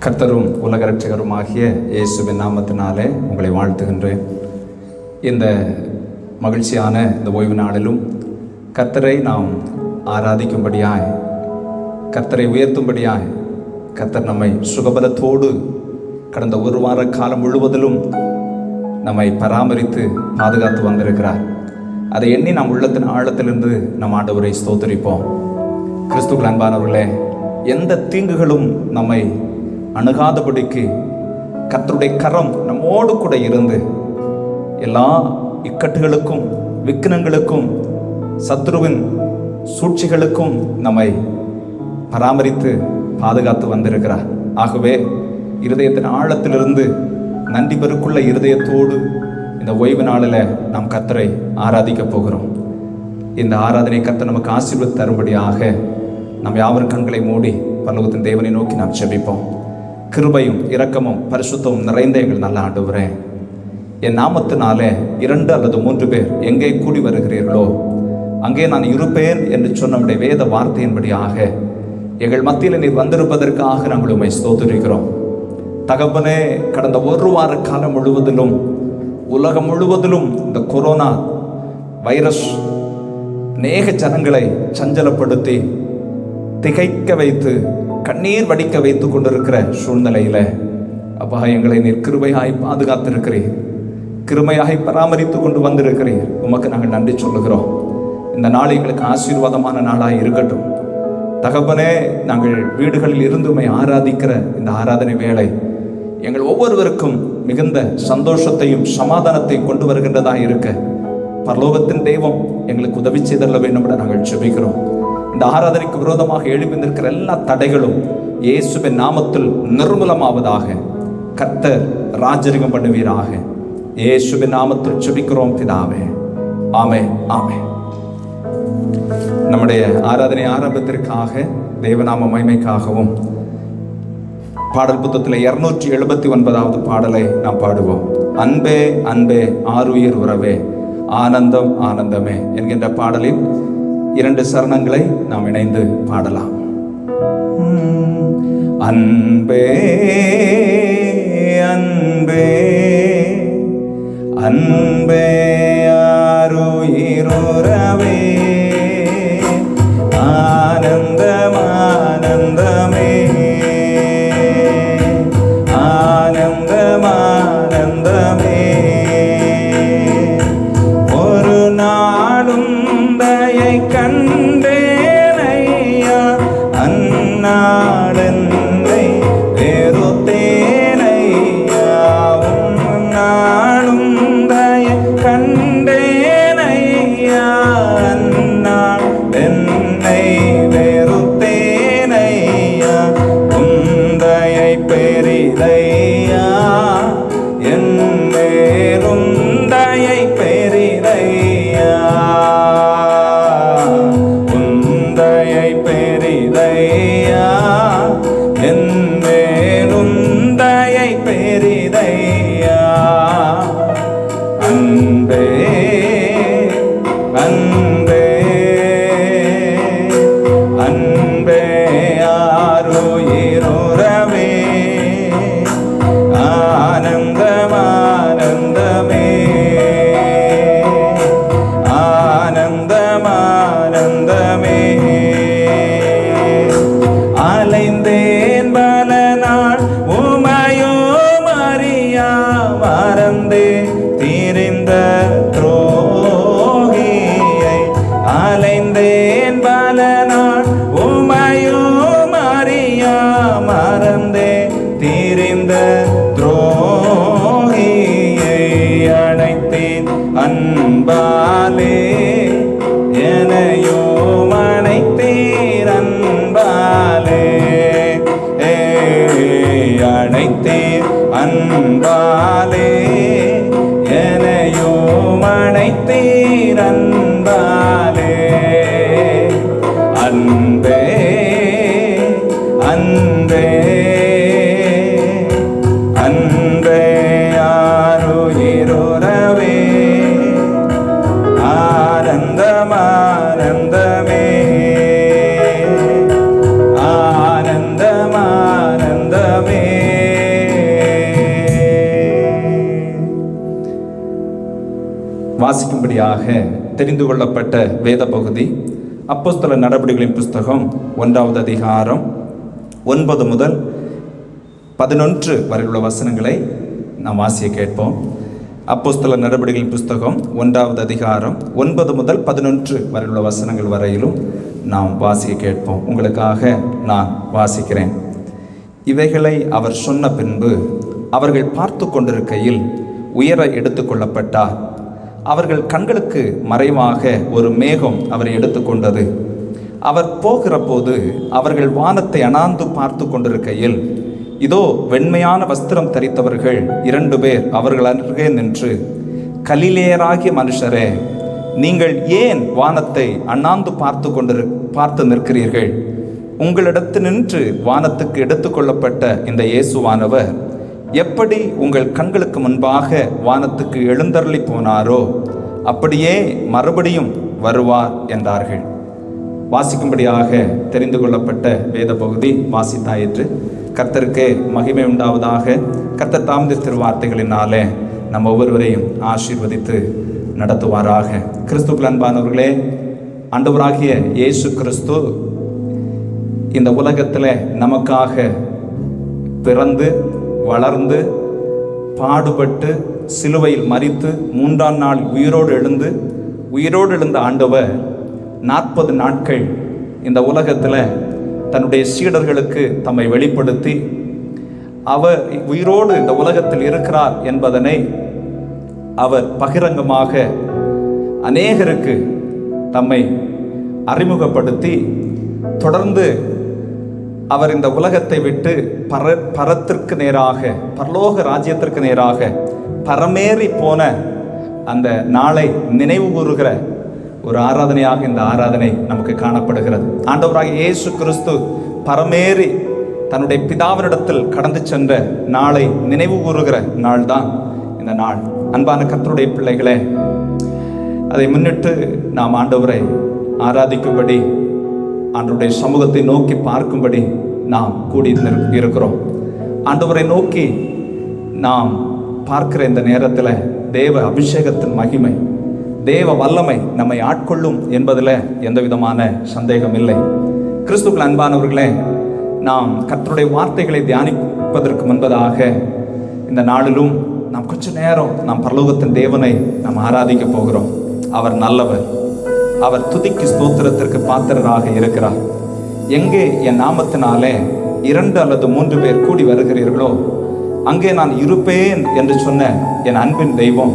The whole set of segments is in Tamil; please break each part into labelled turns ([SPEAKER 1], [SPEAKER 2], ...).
[SPEAKER 1] கர்த்தரும் உலக இரட்சகருமாகிய இயேசுவின் நாமத்தினாலே உங்களை வாழ்த்துகின்றேன். இந்த மகிழ்ச்சியான இந்த ஓய்வு நாளிலும் கர்த்தரை நாம் ஆராதிக்கும்படியாய், கர்த்தரை உயர்த்தும்படியாய் கர்த்தர் நம்மை சுகபலத்தோடு கடந்த ஒரு வார காலம் முழுவதிலும் நம்மை பராமரித்து பாதுகாத்து வந்திருக்கிறார். அதை எண்ணி நாம் உள்ளத்தின் ஆழத்திலிருந்து நம் ஆண்டவரை ஸ்தோத்திரிப்போம். கிறிஸ்துவுக்குள் அன்பானவர்களே, எந்த தீங்குகளும் நம்மை அணுகாதபடிக்கு கர்த்தருடைய கரம் நம்மோடு கூட இருந்து எல்லா இக்கட்டுகளுக்கும் விக்னங்களுக்கும் சத்துருவின் சூழ்ச்சிகளுக்கும் நம்மை பராமரித்து பாதுகாத்து வந்திருக்கிறார். ஆகவே இருதயத்தின் ஆழத்திலிருந்து நன்றி பெருக்குள்ள இருதயத்தோடு இந்த ஓய்வு நாளில் நாம் கர்த்தரை ஆராதிக்க போகிறோம். இந்த ஆராதனை கர்த்தர் நமக்கு ஆசீர்வாதம் தரும்படியாக நாம் யாவர் கண்களை மூடி பரலோகத்தின் தேவனை நோக்கி நாம் ஜெபிப்போம். கிருபையும் இரக்கமும் பரிசுத்தமும் நிறைந்த எங்கள் நல்ல ஆண்டவரே, என் நாமத்தினாலே 2 அல்லது 3 பேர் எங்கே கூடி வருகிறீர்களோ அங்கே நான் இருப்பேன் என்று சொன்ன நம்முடைய வேத வார்த்தையின்படியாக எங்கள் மத்தியில் நீர் வந்திருப்பதற்காக நாங்கள் உம்மை ஸ்தோத்திரிக்கிறோம். தகப்பனே, கடந்த ஒரு வார காலம் முழுவதிலும் உலகம் முழுவதிலும் இந்த கொரோனா வைரஸ் அநேக ஜனங்களை சஞ்சலப்படுத்தி திகைக்க வைத்து கண்ணீர் வடிக்க வைத்து கொண்டிருக்கிற சூழ்நிலையில் அப்பா, எங்களை நீர் கிருபையாய் பாதுகாத்திருக்கிறீர், கிருபையாய் பராமரித்து கொண்டு வந்திருக்கிறீர். உமக்கு நாங்கள் நன்றி சொல்லுகிறோம். இந்த நாள் எங்களுக்கு ஆசீர்வாதமான நாளாக இருக்கட்டும். தகப்பனே, நாங்கள் வீடுகளில் இருந்து உம்மை ஆராதிக்கிற இந்த ஆராதனை வேளை எங்கள் ஒவ்வொருவருக்கும் மிகுந்த சந்தோஷத்தையும் சமாதானத்தையும் கொண்டு வருகின்றதாக இருக்க பரலோகத்தின் தெய்வம் எங்களுக்கு உதவி செய்தல்ல வேண்டும் என்று நாங்கள் ஜெபிக்கிறோம். இந்த ஆராதனைக்கு விரோதமாக எழுப்பி நிற்கிற எல்லா தடைகளும் இயேசுவின் நாமத்தில் நிர்மூலமாவதாக. கர்த்தர் ராஜரிகம் பண்ணுவீராக. இயேசுவின் நாமத்தில் ஜெபிக்கிறோம் பிதாவே, ஆமென், ஆமென். நம்முடைய ஆராதனை ஆரம்பத்திற்காக தேவநாம மகிமைக்காகவும் பாடல் புத்தகத்தில் 279வது பாடலை நாம் பாடுவோம். அன்பே அன்பே ஆருயிர் உறவே ஆனந்தம் ஆனந்தமே என்கின்ற பாடலில் 2 சரணங்களை நாம் இணைந்து பாடலாம். அன்பே அன்பே அன்பே ஆருயிர் உறவே ஆனந்தம் ஆனந்தமே ஆனந்தம் ஆனந்தமே ஒரு நாளும் தயை கண்டேனையா அந்நாளென்னை வெறுத்தேனையா நாளும் தயை கண்டேனையா அந்நாள் என்னை வெறுத்தேனையா உந்தையை பெரிதையா என் மேலும் தயை பெரிதையா உந்தையை பெரிதையா வாசிக்கும்படியாக தெரிந்து கொள்ளப்பட்ட வேத பகுதி அப்போஸ்தலர் நடபடிகளின் புஸ்தகம் 1வது அதிகாரம் 9 முதல் 11 வரை உள்ள வசனங்களை நாம் வாசிக்க கேட்போம். அப்போஸ்தலர் நடபடிகளின் புஸ்தகம் 1வது அதிகாரம் 9 முதல் 11 வரை உள்ள வசனங்கள் வரையிலும் நாம் வாசிக்க கேட்போம். உங்களுக்காக நான் வாசிக்கிறேன். இவைகளை அவர் சொன்ன பின்பு அவர்கள் பார்த்து கொண்டிருக்கையில் உயர எடுத்துக்கொள்ளப்பட்டார். அவர்கள் கண்களுக்கு மறைவாக ஒரு மேகம் அவரை எடுத்துக்கொண்டது. அவர் போகிற போது அவர்கள் வானத்தை அண்ணாந்து பார்த்து கொண்டிருக்கையில் இதோ வெண்மையான வஸ்திரம் தரித்தவர்கள் 2 பேர் அவர்கள் அருகே நின்று, கலிலேயராகிய மனுஷரே, நீங்கள் ஏன் வானத்தை அண்ணாந்து பார்த்து நிற்கிறீர்கள்? உங்களிடத்து நின்று வானத்துக்கு எடுத்துக்கொள்ளப்பட்ட இந்த இயேசுவானவர் எப்படி உங்கள் கண்களுக்கு முன்பாக வானத்துக்கு எழுந்தருளி போனாரோ அப்படியே மறுபடியும் வருவார் என்றார்கள். வாசிக்கும்படியாக தெரிந்து கொள்ளப்பட்ட வேத பகுதி வாசித்தாயிற்று. கர்த்தருக்கு மகிமை உண்டாவதாக. கர்த்தர் தாமதி திருவார்த்தைகளினாலே நம்ம ஒவ்வொருவரையும் ஆசீர்வதித்து நடத்துவாராக. கிறிஸ்துவுக்குள் அன்பானவர்களே, ஆண்டவராகிய இயேசு கிறிஸ்து இந்த உலகத்தில் நமக்காக பிறந்து வளர்ந்து பாடுபட்டு சிலுவையில் மரித்து 3ஆம் நாள் உயிரோடு எழுந்த ஆண்டவர் 40 நாட்கள் இந்த உலகத்தில் தன்னுடைய சீடர்களுக்கு தம்மை வெளிப்படுத்தி அவர் உயிரோடு இந்த உலகத்தில் இருக்கிறார் என்பதனை அவர் பகிரங்கமாக அநேகருக்கு தம்மை அறிமுகப்படுத்தி தொடர்ந்து அவர் இந்த உலகத்தை விட்டு பரத்திற்கு நேராக, பரலோக ராஜ்யத்திற்கு நேராக பரமேறி போன அந்த நாளை நினைவு கூறுகிற ஒரு ஆராதனையாக இந்த ஆராதனை நமக்கு காணப்படுகிறது. ஆண்டவராகிய இயேசு கிறிஸ்து பரமேறி தன்னுடைய பிதாவினிடத்தில் கடந்து சென்ற நாளை நினைவு கூறுகிற நாள் தான் இந்த நாள். அன்பான கர்த்தருடைய பிள்ளைகளே, அதை முன்னிட்டு நாம் ஆண்டவரை ஆராதிக்கும்படி, ஆண்டவருடைய சமூகத்தை நோக்கி பார்க்கும்படி நாம் கூடி இருக்கிறோம். ஆண்டவரை நோக்கி நாம் பார்க்கிற இந்த நேரத்தில் தேவ அபிஷேகத்தின் மகிமை, தேவ வல்லமை நம்மை ஆட்கொள்ளும் என்பதில் எந்த விதமான சந்தேகம் இல்லை. கிறிஸ்துவுக்குள் அன்பானவர்களே, நாம் கர்த்தருடைய வார்த்தைகளை தியானிப்பதற்கு முன்பதாக இந்த நாளிலும் நாம் கொஞ்ச நேரம் நாம் பரலோகத்தின் தேவனை நாம் ஆராதிக்க போகிறோம். அவர் நல்லவர். அவர் துதிக்கு ஸ்தோத்திரத்திற்கு பாத்திரராக இருக்கிறார். எங்கே என் நாமத்தினாலே 2 அல்லது 3 பேர் கூடி வருகிறீர்களோ அங்கே நான் இருப்பேன் என்று சொன்ன என் அன்பின் தெய்வம்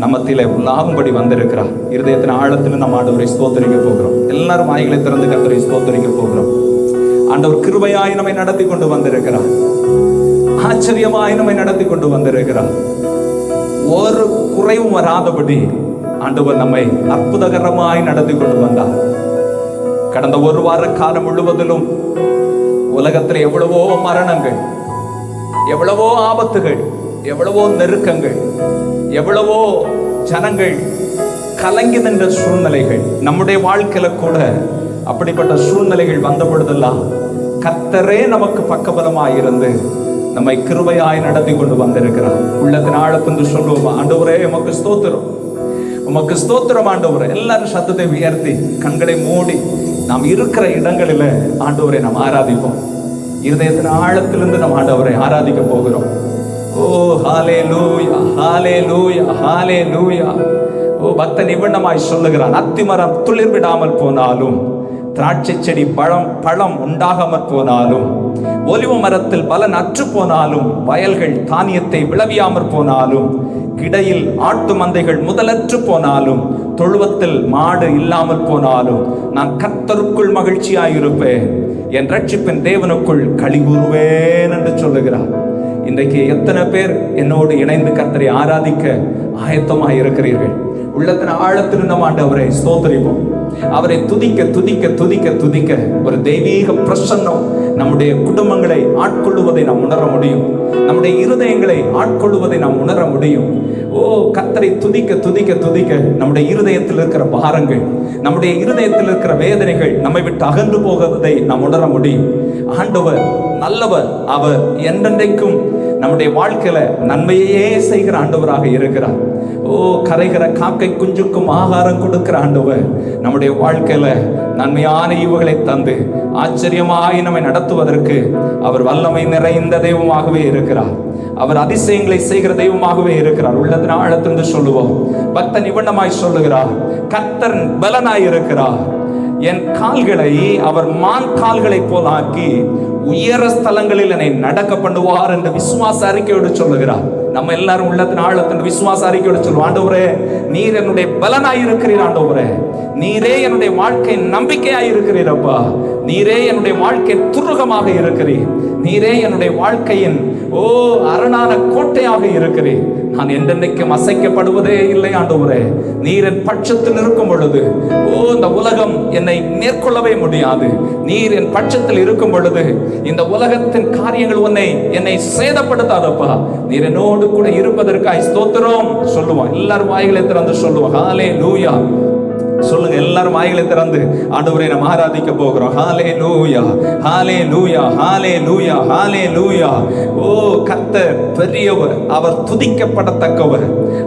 [SPEAKER 1] நம்மத்திலே உள்ளாகும்படி வந்திருக்கிறார். இருதயத்தின் ஆழத்தில் நம்ம ஆண்டவரை ஸ்தோத்தரிக்க போகிறோம். எல்லாரும் வாய்களை திறந்து கர்த்தரை ஸ்தோத்தரிக்க போகிறோம். ஆண்டவர் கிருபையாய் நம்மை நடத்தி கொண்டு வந்திருக்கிறார். ஆச்சரியமாய் நம்மை நடத்தி கொண்டு வந்திருக்கிறார். ஒரு குறைவும் வராதபடி ஆண்டவர் நம்மை அற்புதகரமாய் நடத்தி கொண்டு வந்தார். கடந்த 1 வார காலம் முழுவதிலும் உலகத்தில் எவ்வளவோ மரணங்கள், எவ்வளவோ ஆபத்துகள், எவ்வளவோ நெருக்கங்கள், எவ்வளவோ ஜனங்கள் கலங்கி நின்ற சூழ்நிலைகள், நம்முடைய வாழ்க்கையில கூட அப்படிப்பட்ட சூழ்நிலைகள் வந்த பொழுதெல்லாம் கர்த்தரே நமக்கு பக்கபலமாய் இருந்து நம்மை கிருபையாய் நடத்தி கொண்டு வந்திருக்கிறார். உள்ளத்தின் ஆழத்திலிருந்து சொல்லுவோம், ஆண்டவரே உமக்கு ஸ்தோத்திரம், உமக்கு ஸ்தோத்திரம் ஆண்டவரே. எல்லாரும் சத்தத்தை உயர்த்தி கண்களை மூடி நாம் இருக்கிற இடங்களில் ஆண்டவரை நாம் ஆராதிப்போம். இருதயத்தின் ஆழத்திலிருந்து நாம் ஆண்டவரை ஆராதிக்க போகிறோம். ஓ ஹல்லேலூயா, ஹல்லேலூயா, ஹல்லேலூயா. ஓ பக்தன் நிபுணமாய் சொல்லுகிறான், அத்திமரம் துளிர் விடாமல் போனாலும், திராட்சை செடி பழம் உண்டாகாமற் போனாலும், ஒலிவ மரத்தில் பலன் அற்று போனாலும், வயல்கள் தானியத்தை விளைவியாமற் போனாலும், கிடையில் ஆட்டு மந்தைகள் முதலற்று போனாலும், தொழுவத்தில் மாடு இல்லாமல் போனாலும், நான் கர்த்தருக்குள் மகிழ்ச்சியாயிருப்பேன், என் ரட்சிப்பின் தேவனுக்குள் களி கூறுவேன் என்று சொல்லுகிறார். இன்றைக்கு எத்தனை பேர் என்னோடு இணைந்து கர்த்தரை ஆராதிக்க ஆயத்தமாக இருக்கிறீர்கள்? உள்ளத்தின் ஆழத்தில் நம்ம ஆண்டவரை ஸ்தோத்திரிப்போம். அவரை துதிக்க துதிக்க துதிக்க துதிக்க ஒரு தெய்வீக பிரசன்னம் நம்முடைய குடும்பங்களை ஆட்கொள்ளுவதை நாம் உணர முடியும். நம்முடைய இருதயங்களை ஆட்கொள்ளுவதை நாம் உணர முடியும். ஓ கர்த்தரை துதிக்க துதிக்க துதிக்க நம்முடைய இருதயத்தில் இருக்கிற பாரங்கள், நம்முடைய இருதயத்தில் இருக்கிற வேதனைகள் நம்மை விட்டு அகன்று போவதை நாம் உணர முடியும். ஆண்டவர் நல்லவர். அவர் என்றென்றைக்கும் நம்முடைய வாழ்க்கையில நன்மையே செய்கிற ஆண்டவராக இருக்கிறார். கரைகிற காக்கை குஞ்சுக்கும் ஆகாரம் கொடுக்கிற ஆண்டவர் நம்முடைய வாழ்க்கையில நன்மையான ஈவுகளை தந்து ஆச்சரியமாய் நம்மை நடத்துவதற்கு அவர் வல்லமை நிறைந்த தெய்வமாகவே இருக்கிறார். அவர் அதிசயங்களை செய்கிற தெய்வமாகவே இருக்கிறார். உள்ளத்தின் ஆழத்திலிருந்து சொல்லுவோம். பக்தன் இவண்ணமாய் சொல்லுகிறார், கர்த்தர் பலனாய் இருக்கிறார். என் கால்களை அவர் மான் கால்களை போல் ஆக்கி உயர ஸ்தலங்களில் என்னை நடக்க பண்ணுவார் என்று விசுவாச அறிக்கையோடு சொல்லுகிறார். நம்ம எல்லாரும் உள்ளத்தின் ஆழத்தின் விசுவாச அறிக்கையோடு சொல்லுவோம், ஆண்டவரே நீர் என்னுடைய பலனாய் இருக்கிறீர். ஆண்டவரே நீரே என்னுடைய வாழ்க்கை நம்பிக்கையாய் இருக்கிறீர். அப்பா நீரே என்னுடைய வாழ்க்கை துருகமாக இருக்கிறீர். நீரே என்னுடைய வாழ்க்கையின் அரணான கோட்டையாக இருக்கிறீர். நான் என்றென்றைக்கும் அசைக்கப்படுவதே இல்லை. ஆண்டவரே நீர் என் பட்சத்தில் இருக்கும் பொழுது இந்த உலகம் என்னை மேற்கொள்ளவே முடியாது. நீர் என் பட்சத்தில் இருக்கும் பொழுது இந்த உலகத்தின் காரியங்கள் என்னை சேதப்படுத்தாதப்பா. நீர் என்னோடு கூட இருப்பதற்காய் ஸ்தோத்திரம் சொல்லுவோம். எல்லாரும் வாய்களை திறந்து சொல்லுவோம், ஹல்லேலூயா சொல்லுங்க. எல்லாரும் வாய்களை திறந்து ஆண்டவரை நாம் ஆராதிக்க போகிறோம். ஹல்லேலூயா ஹல்லேலூயா ஹல்லேலூயா ஹல்லேலூயா. கர்த்தர் பெரியவர், அவர் துதிக்கப்படத்தக்கவர்,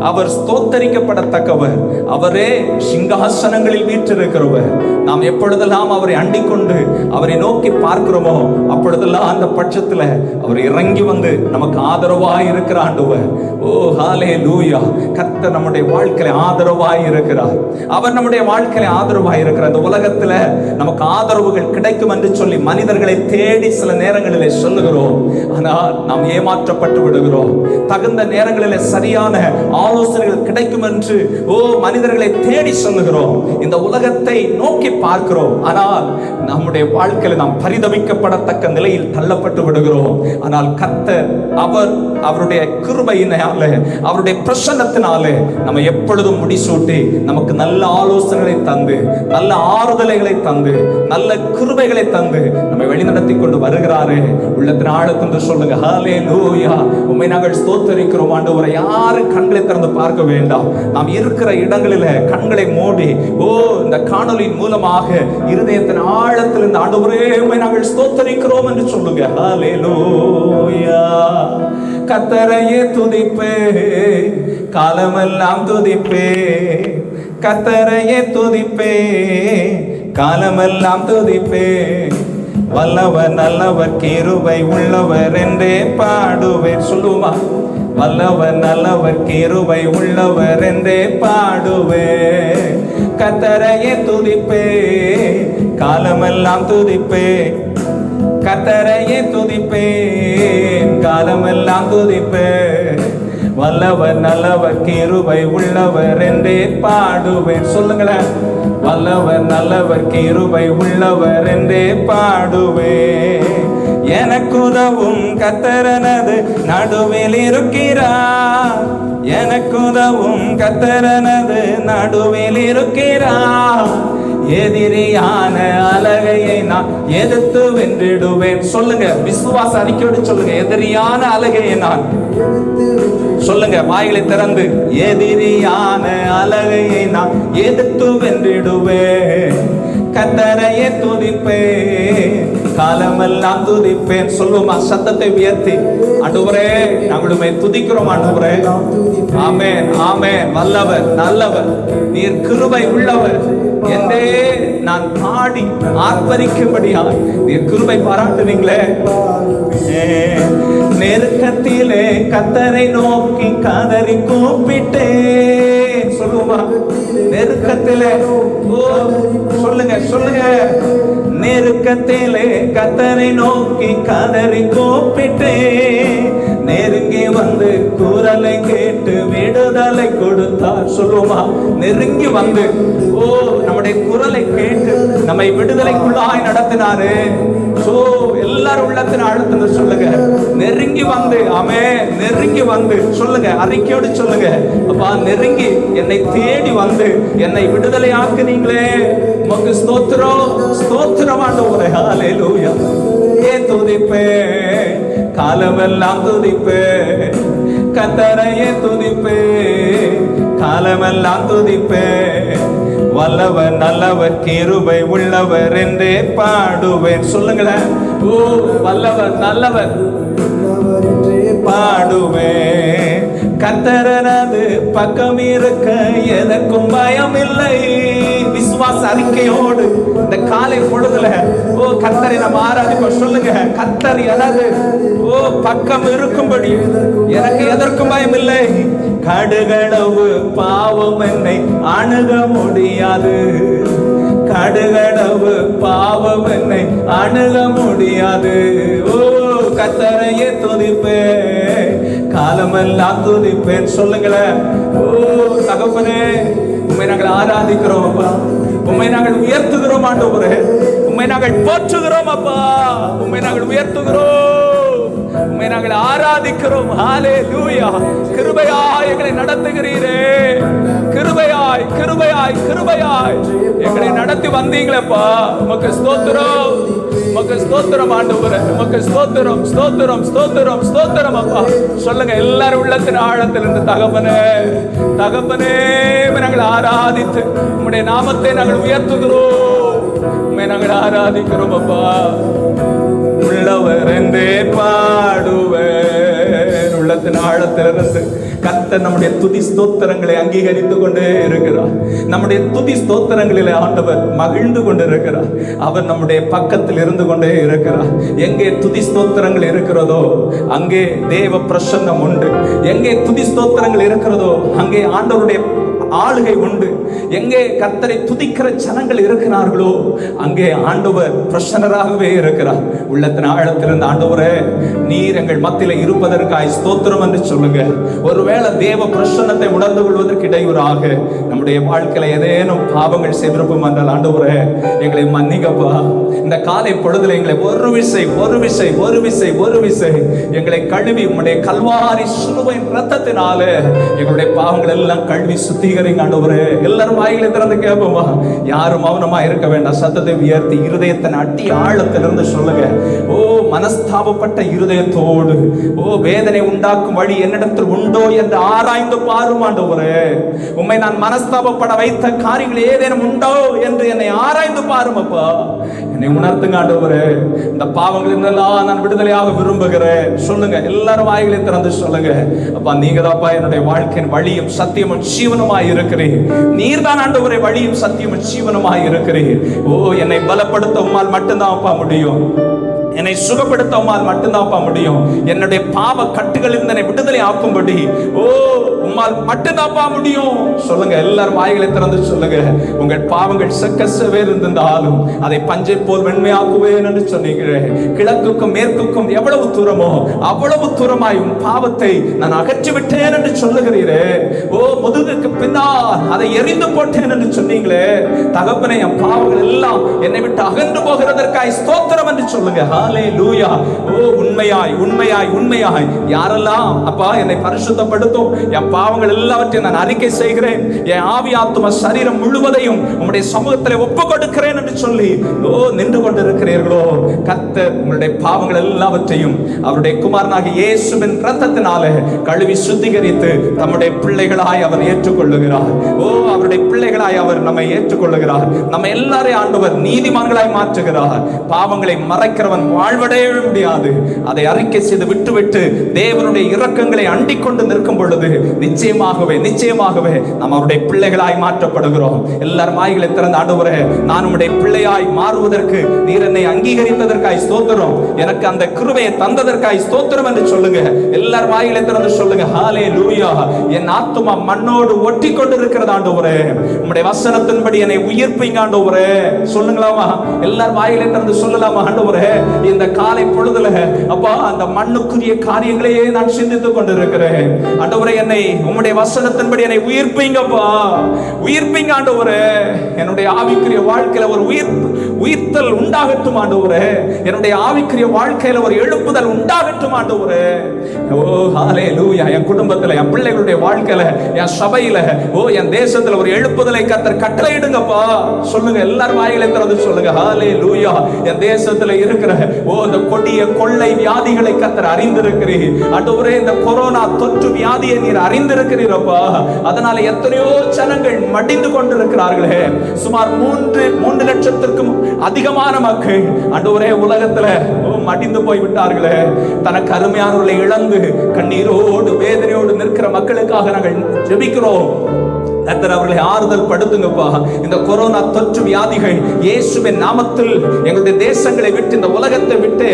[SPEAKER 1] அவர் ஸ்தோத்தரிக்கப்படத்தக்கவர், அவரே சிங்காசனங்களில் வீற்றிருக்கிறவர். நாம் எப்பொழுதெல்லாம் அவரை அண்டிக் கொண்டு அவரை நோக்கி பார்க்கிறோமோ அப்பொழுதெல்லாம் அந்த பட்சத்தில் அவர் இறங்கி வந்து நமக்கு ஆதரவாய் இருக்கிற ஆண்டவர். ஹல்லேலூயா. கர்த்தர் நம்முடைய வாழ்க்கையில ஆதரவாய் இருக்கிறார். அவர் நம்முடைய வாழ்க்கையில ஆதரவாய் இருக்கிறார். இந்த உலகத்துல நமக்கு ஆதரவுகள் கிடைக்கும் என்று சொல்லி மனிதர்களை தேடி சில நேரங்களிலே சொல்லுகிறோம். ஆனால் நாம் ஏமாற்றப்பட்டு விடுகிறோம். தகுந்த நேரங்களிலே சரியான ஆலோசனைகள் கிடைக்கும் என்று மனிதர்களை தேடி சொல்லுகிறோம். இந்த உலகத்தை நோக்கி பார்க்கிறோம். ஆனால் நம்முடைய வாழ்க்கையில நாம் பரிதபிக்கப்படத்தக்க நிலையில் தள்ளப்பட்டு விடுகிறோம். ஆனால் கர்த்தர் அவருடைய கிருபையினாலே, அவருடைய பிரசன்னத்தினாலே நம்ம எப்பொழுதும் முடிசூட்டி நமக்கு நல்ல ஆலோசனைகளை தந்து, நல்ல ஆறுதலைகளை தந்து, நல்ல கிருபைகளை தந்து நம்மை வழிநடத்தி கொண்டு வருகிறாரே. உள்ளத்தின் ஆழத்திலிருந்து சொல்லுங்க, ஹல்லேலூயா. உம்மை நாங்கள் ஸ்தோத்தரிக்கிறோம் ஆண்டவரே. யாரும் கண்களை திறந்து பார்க்க வேண்டாம். நாம் இருக்கிற இடங்களில கண்களை மூடி இந்த காணொலியின் மூலமாக இருதயத்தின் ஆழத்தில் இந்த ஆண்டவரே உம்மை நாங்கள் ஸ்தோத்தரிக்கிறோம் என்று சொல்லுங்க. ஹல்லேலூயா. கர்த்தரையே துதிப்பே, காலமெல்லாம் துதிப்பே. கர்த்தரையே துதிப்பே, காலமெல்லாம் துதிப்பே. வல்லவர் நல்லவர் கிருபை உள்ளவர் என்றே பாடுவேன். சொல்லுமா, வல்லவர் நல்லவர் கிருபை உள்ளவர் என்றே பாடுவேன். கர்த்தரையே துதிப்பே, காலமெல்லாம் துதிப்பே. கர்த்தரையே துதிப்பேன், காலமெல்லாம் துதிப்பேன். வல்லவர் நல்லவர் கிருபை உள்ளவர் என்றே பாடுவேன். சொல்லுங்களேன், வல்லவர் நல்லவர் கிருபை உள்ளவர் என்றே பாடுவேன். எனக்கு உதவும் கர்த்தரனது நடுவில் இருக்கிறார். எனக்கு உதவும் கர்த்தரனது நடுவில் இருக்கிறார். எதிரியான அலகையை நான் எதிர்த்து வென்றிடுவேன். சொல்லுங்க, விசுவாச அறிக்கையோடு சொல்லுங்க, எதிரியான அலகையை நான் சொல்லுங்க, வாய்களை திறந்து, எதிரியான அலகையை நான் எதிர்த்து வென்றிடுவேன். கர்த்தரையே துதிப்பேன், காலமெல்லாம் துதிப்பேன். சொல்லுமா, சத்தத்தை உயர்த்தி, ஆண்டவரே நாங்கள் உம்மை துதிக்கிறோம் ஆண்டவரே. ஆமென் ஆமென். வல்லவர் நல்லவர், நீர் கிருபை உள்ளவர் என்றே நான் பாடி ஆர்ப்பரிக்கும்படியாக நீர் கிருபை பாராட்டுவீங்களே. நெருக்கத்திலே கர்த்தரை நோக்கி கதறி கூப்பிட்டேன். சொல்லுமா, நெருக்கத்திலே சொல்லுங்க சொல்லுங்க. நெருக்கத்திலே கர்த்தரை நோக்கி கதறி கூப்பிட்டேன். நெருங்கி வந்து குரலை கேட்டு விடுதலை கொடுத்தார். சொல்லுமா, நெருங்கி வந்து நம்முடைய குரலை கேட்டு நம்மை விடுதலைக்குள்ளாய் நடத்தினாரு. எல்லாரும் உள்ளத்தின் ஆழத்துல சொல்லுங்க, நெருங்கி வந்து. ஆமே, நெருங்கி வந்து சொல்லுங்க, அறிக்கையோடு சொல்லுங்க, அப்பா நெருங்கி என்னை தேடி வந்து என்னை விடுதலை ஆக்குனீங்களே, உமக்கு ஸ்தோத்திரம் ஸ்தோத்திரம் ஆண்டவரே. ஹல்லேலூயா. துதிப்பே, காலமெல்லாம் துதிப்பே. கர்த்தரையே துதிப்பே, காலமெல்லாம் துதிப்பே. வல்லவர் நல்லவர் கிருபை உள்ளவர் என்றே பாடுவேன். சொல்லுங்களேன். ஓ வல்லவர் நல்லவர் பாடுவேன். கர்த்தரனது பக்கம் இருக்க எனக்கும் பயம் இல்லை. விசுவாச அறிக்கையோடு இந்த காலை பொழுதுல ஓ கர்த்தரை நம்ம ஆராதிப்போம். சொல்லுங்க, கர்த்தர் எனது ஓ பக்கம் இருக்கும்படி எனக்கு எதற்கும் பயம் இல்லை. கடுகளவு பாவம் என்னை அணுக முடியாது. கடுகளவு பாவம் என்னை அணுக முடியாது. ஓ கர்த்தரையே துதிப்பேன், காலமெல்லாம் துதிப்பேன். சொல்லுங்களேன். ஓ தகப்பனே, உம்மை நாங்கள் ஆராதிக்கிறோம் அப்பா, உம்மை நாங்கள் உயர்த்துகிறோம் ஆண்டவரே, உம்மை நாங்கள் போற்றுகிறோம் அப்பா, உம்மை நாங்கள் உயர்த்துகிறோம், உம்மை நாங்கள் ஆராதிக்கிறோம். ஹல்லேலூயா. கிருபையாய் எங்களை நடத்துகிறீரே, கிருபையாய் கிருபையாய் கிருபையாய் எங்களை நடத்தி வந்தீங்களேப்பா. உமக்கு ஸ்தோத்திரம், உமக்கு ஸ்தோத்திரம் ஆண்டவரே, உமக்கு ஸ்தோத்திரம் ஸ்தோத்திரம் ஸ்தோத்திரம் ஸ்தோத்திரம் அப்பா. சொல்லுங்க எல்லாரும் உள்ளத்தின் ஆழத்தில் இருந்து, தகப்பனே தகப்பனே நாங்கள் ஆராதித்து உம்முடைய நாமத்தை நாங்கள் உயர்த்துகிறோம், உம்மை நாங்கள் ஆராதிக்கிறோம் அப்பா. உள்ளவர் என்றே பாடுவேன். உள்ளத்தின் ஆழத்திலிருந்து கர்த்தர் நம்முடைய துதி ஸ்தோத்திரங்களை அங்கீகரித்து கொண்டே இருக்கிறார். நம்முடைய துதி ஸ்தோத்திரங்களிலே ஆண்டவர் மகிழ்ந்து கொண்டு இருக்கிறார். அவர் நம்முடைய பக்கத்தில் இருந்து கொண்டே இருக்கிறார். எங்கே துதி ஸ்தோத்திரங்கள் இருக்கிறதோ அங்கே தேவ பிரசன்னம் உண்டு. எங்கே துதி ஸ்தோத்திரங்கள் இருக்கிறதோ அங்கே ஆண்டவருடைய ஆளுகை உண்டு. எங்கே கர்த்தரை துதிக்கிற ஜனங்கள் இருக்கிறார்களோ அங்கே ஆண்டவர் பிரசன்னராகவே இருக்கிறார். உள்ளத்தின் ஆழத்திலிருந்து, ஆண்டவரே நீர் எங்கள் மத்தியில இருப்பதற்காய் ஸ்தோத்திரம் என்று சொல்லுங்க. ஒருவேளை தேவ பிரசன்னத்தை உணர்ந்து கொள்வதற்கு இடையூறாக நம்முடைய வாழ்க்கையில ஏதேனும் பாவங்கள் செய்திருப்போம் என்றால், ஆண்டவரே எங்களை மன்னிக்கப்பா. இந்த காலை பொழுதுல எங்களை ஒரு விசை எங்களை கழுவி உம்முடைய கல்வாரி சிலுவையின் இரத்தத்தினால எங்களுடைய பாவங்கள் எல்லாம் கழுவி சுத்திகரிங்க ஆண்டவரே. எல்லாரும் வாய்களை திறந்து கேட்போமா? யாரும் மௌனமா இருக்க வேண்டாம். சத்தத்தை உயர்த்தி இருதயத்தின் அடி ஆழத்திலிருந்து சொல்லுங்க. ஓ மனஸ்தாபப்பட்ட இருதயத்தோடு, ஓ வேதனை உண்டாக்கும் வழி என்னிடத்தில் உண்டோ என்று ஆராய்ந்து பாரும் ஆண்டவரே. உம்மை நான் மனஸ்தாபப்பட வைத்த காரியங்கள் ஏதேனும் உண்டோ என்று என்னை ஆராய்ந்து பாரும் அப்பா. என்னை உணர்த்துங்க ஆண்டவரே. இந்த பாவங்கள் எல்லாம் நான் விடுதலையாக விரும்புகிறேன். சொல்லுங்க, எல்லாரும் வாய்களை திறந்து சொல்லுங்க. அப்பா நீங்க தான்ப்பா என்னுடைய வாழ்க்கையின் வழியும் சத்தியமும் ஜீவனுமாய் இருக்கிறீர். நீர்தான் ஆண்டவரே வழியும் சத்தியமும் ஜீவனுமாய் இருக்கிறீர். ஓ என்னை பலப்படுத்த உம்மால் மட்டும்தான் முடியும். என்னை சுகப்படுத்த உம்மால் மட்டும்தான் முடியும். என்னுடைய பாவ கட்டுகளில் என்னை விடுதலை ஆக்கும்படி ஓ உம்மால் மட்டும்தான் முடியும். சொல்லுங்க, எல்லாரும் வாய்களை திறந்து சொல்லுங்க. உங்கள் பாவங்கள் செக்கசவே இருந்தாலும் அதை பஞ்சை போல் வெண்மையாக்குவேன் என்று சொன்னீங்களே. கிழக்குக்கும் மேற்குக்கும் எவ்வளவு தூரமோ அவ்வளவு தூரமாய் உன் பாவத்தை நான் அகற்றி விட்டேன் என்று சொல்லுகிறீரே. ஓ முதுகுக்கு பின்னால் அதை எரிந்து போட்டேன் என்று சொன்னீங்களே. தகப்பனே, என் பாவங்கள் எல்லாம் என்னை விட்டு அகன்று போகிறதற்காய் ஸ்தோத்திரம் என்று சொல்லுங்க. ஹல்லேலூயா. ஓ உண்மையாய் உண்மையாய் உண்மையாய் யாரெல்லாம் அப்பா என்னை பரிசுத்தப்படுத்தும், என் பாவங்கள் எல்லாவற்றையும் நான் அறிக்கை செய்கிறேன், என் ஆவி ஆத்தும சரீரம் முழுவதையும் உம்முடைய சமூகத்தில் ஒப்புக் கொடுக்கிறேன் என்று சொல்லி ஓ நின்று கொண்டிருக்கிறீர்களோ, கர்த்தர் உங்களுடைய பாவங்கள் எல்லாவற்றையும் அவருடைய குமாரனாகிய இயேசுவின் இரத்தத்தினாலே கழுவி சுத்திகரித்து தம்முடைய பிள்ளைகளாய் அவர் ஏற்றுக்கொள்ளுகிறார். ஓ அவருடைய பிள்ளைகளாய் அவர் நம்மை ஏற்றுக்கொள்ளுகிறார். நம்ம எல்லாரையும் ஆண்டவர் நீதிமான்களாய் மாற்றுகிறார். பாவங்களை மறைக்கிறவன் வாழ்வடைய முடியாது. அதை அறிக்கை செய்து விட்டுவிட்டு தேவனுடைய இரக்கங்களை அண்டிக் கொண்டு நிற்கும் பொழுது நிச்சயமாகவே நாம் அவருடைய பிள்ளைகளாய் மாற்றப்படுகிறோம். எல்லாரும் வாய்களை திறந்து, ஆண்டவரே நான் உம்முடைய பிள்ளையாய் மாறுவதற்கு நீர் என்னை அங்கீகரித்ததற்காய் ஸ்தோத்திரம், எனக்கு அந்த கிருபையை தந்ததற்காய் ஸ்தோத்திரம் என்று சொல்லுங்க. எல்லாரும் வாய்களை திறந்து சொல்லுங்க. ஹல்லேலூயா. என் ஆத்துமா மண்ணோடு ஒட்டி கொண்டிருக்கிறது ஆண்டவரே, உம்முடைய வசனத்தின்படி என்னை உயிர்ப்பீங்க ஆண்டவரே. சொல்லுங்களாமா? எல்லாரும் வாய்களை திறந்து சொல்லலாமா? ஆண்டவரே இந்த காலை பொழுதுல அப்பா அந்த மண்ணுக்குரிய காரியங்களையே நான் சிந்தித்துக் கொண்டிருக்கிறேன். ஆண்டவரே என்னை உம்முடைய வசனத்தின்படி என்னை உயிர்ப்பீங்கப்பா, உயிர்ப்பீங்க ஆண்டவரே. என்னுடைய ஆவிக்குரிய வாழ்க்கையில ஒரு உயிர்த்தல் உண்டாகட்டும் ஆண்டவரே. என்னுடைய ஆவிக்குரிய வாழ்க்கையில ஒரு எழுப்புதல் உண்டாகட்டும் ஆண்டவரே. ஓ ஹல்லேலூயா. என் குடும்பத்துல, என் பிள்ளைகளுடைய வாழ்க்கையில, என் சபையில, ஓ என் தேசத்துல ஒரு எழுப்புதலை கர்த்தர் கட்டளையிடுங்கப்பா. சொல்லுங்க, எல்லாரும் வாயிலை திறந்து சொல்லுங்க. ஹல்லேலூயா. என் தேசத்துல இருக்கிற இந்த கொடிய கொள்ளை வியாதிகளை கர்த்தர் அறிந்திருக்கிறீர் ஆண்டவரே. இந்த கொரோனா தொற்று வியாதியை நீர் அறிந்திருக்கிறீரப்பா. அதனால எத்தனையோ ஜனங்கள் மடிந்து கொண்டிருக்கிறார்களே. சுமார் 3 லட்சத்திற்கும் அதிகமான மக்கள் ஆண்டவரே உலகத்துல மடிந்து போய் விட்டார்களே. தனக்கு அருமையானவர்களை இழந்து கண்ணீரோடு வேதனையோடு நிற்கிற மக்களுக்காக நாங்கள் ஜெபிக்கிறோம். கர்த்தர் அவர்களை ஆறுதல் படுத்துங்கப்பா. இந்த கொரோனா தொற்று வியாதிகள் இயேசுவின் நாமத்தில் எங்களுடைய தேசங்களை விட்டு, இந்த உலகத்தை விட்டு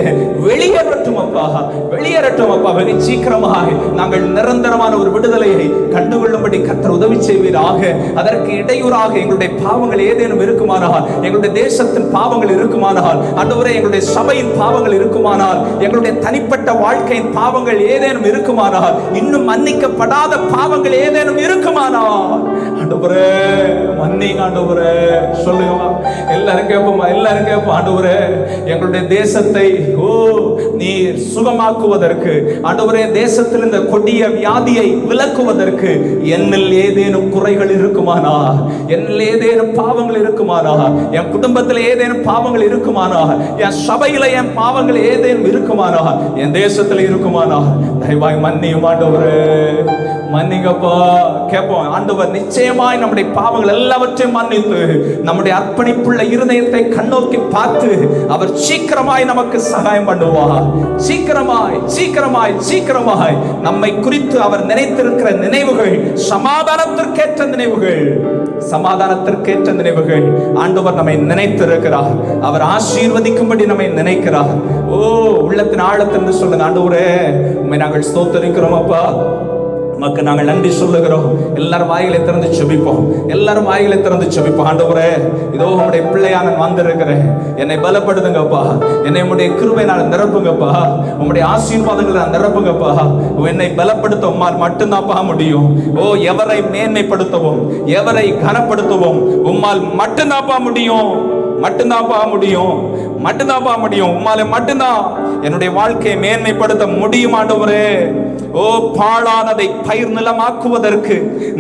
[SPEAKER 1] வெளியேறட்டும் அப்பா, வெளியேறட்டும் அப்பா. வெகு சீக்கிரமாக நாங்கள் நிரந்தரமான ஒரு விடுதலையை கண்டுகொள்ளும்படி கர்த்தர் உதவி செய்வீராக. அதற்கு இடையூறாக எங்களுடைய பாவங்கள் ஏதேனும் இருக்குமானால், எங்களுடைய தேசத்தின் பாவங்கள் இருக்குமானால், ஆண்டவரே எங்களுடைய சபையின் பாவங்கள் இருக்குமானால், எங்களுடைய தனிப்பட்ட வாழ்க்கையின் பாவங்கள் ஏதேனும் இருக்குமானால், இன்னும் மன்னிக்கப்படாத பாவங்கள் ஏதேனும் இருக்குமானால், ஆண்டவரே மன்னிங்க ஆண்டவரே. சொல்லுங்க எல்லாரும் கேட்போமா, எல்லாரும் கேட்போம். ஆண்டவரே எங்களுடைய தேசத்தை நீர் சுகமாக்குவதற்கு, ஆண்டவரே தேசத்தில் இந்த கொடிய வியாதியை விலக்குவதற்கு என்னில் ஏதேனும் குறைகள் இருக்குமானா, என்னில் ஏதேனும் பாவங்கள் இருக்குமானா, என் குடும்பத்தில் ஏதேனும் பாவங்கள் இருக்குமானா, என் சபையில என் பாவங்கள் ஏதேனும் இருக்குமானா, என் தேசத்தில் இருக்குமானா, தயவாய் மன்னியும் ஆண்டவரே, மன்னிங்கப்பா. கேட்போம். ஆண்டவர் நிச்சயமாய் நம்முடைய பாவங்கள் எல்லாவற்றையும் மன்னித்து நம்முடைய அர்ப்பணிப்புள்ள இருதயத்தை கண்ணோக்கி பார்த்து அவர் சீக்கிரமாய் நமக்கு சகாயம் பண்ணுவார். சீக்கிரமாய் சீக்கிரமாய் சீக்கிரமாய் நம்மை குறித்து அவர் நினைத்திருக்கிற நினைவுகள் சமாதானத்திற்கேற்ற நினைவுகள், சமாதானத்திற்கேற்ற நினைவுகள் ஆண்டவர் நம்மை நினைத்திருக்கிறார். அவர் ஆசீர்வதிக்கும்படி நம்மை நினைக்கிறார். உள்ளத்தின் ஆழத்திலிருந்து சொல்லுங்க. ஆண்டவரே உம்மை நாங்கள் ஸ்தோத்திரிக்கிறோம் அப்பா, உமக்கு நாங்கள் நன்றி சொல்லுகிறோம். எல்லாரும் வாய்களை திறந்து செபிப்போம். எல்லாரும் வாய்களை திறந்து செபிப்போம். ஆண்டவரே இதோ உம்முடைய பிள்ளையா நான் வந்திருக்கிறேன், என்னை பலப்படுத்துங்கப்பா, என்னை உம்முடைய கிருபையினால் நிரப்புங்கப்பா, உம்முடைய ஆசீர்வாதங்களை நிரப்புங்கப்பா. என்னை பலப்படுத்த உம்மால் மட்டும்தான்ப்பா முடியும். எவரை மேன்மைப்படுத்தவும் எவரை கனப்படுத்தவும் உம்மால் மட்டும்தான்ப்பா முடியும், மட்டும்தான்ப்பா முடியும், மட்டும்தான்ப்பா முடியும். உம்மால மட்டும்தான் என்னுடைய வாழ்க்கையை மேன்மைப்படுத்த முடியும் ஆண்டவரே. பாழானதை பயிர் நிலமாக்குவதற்கு,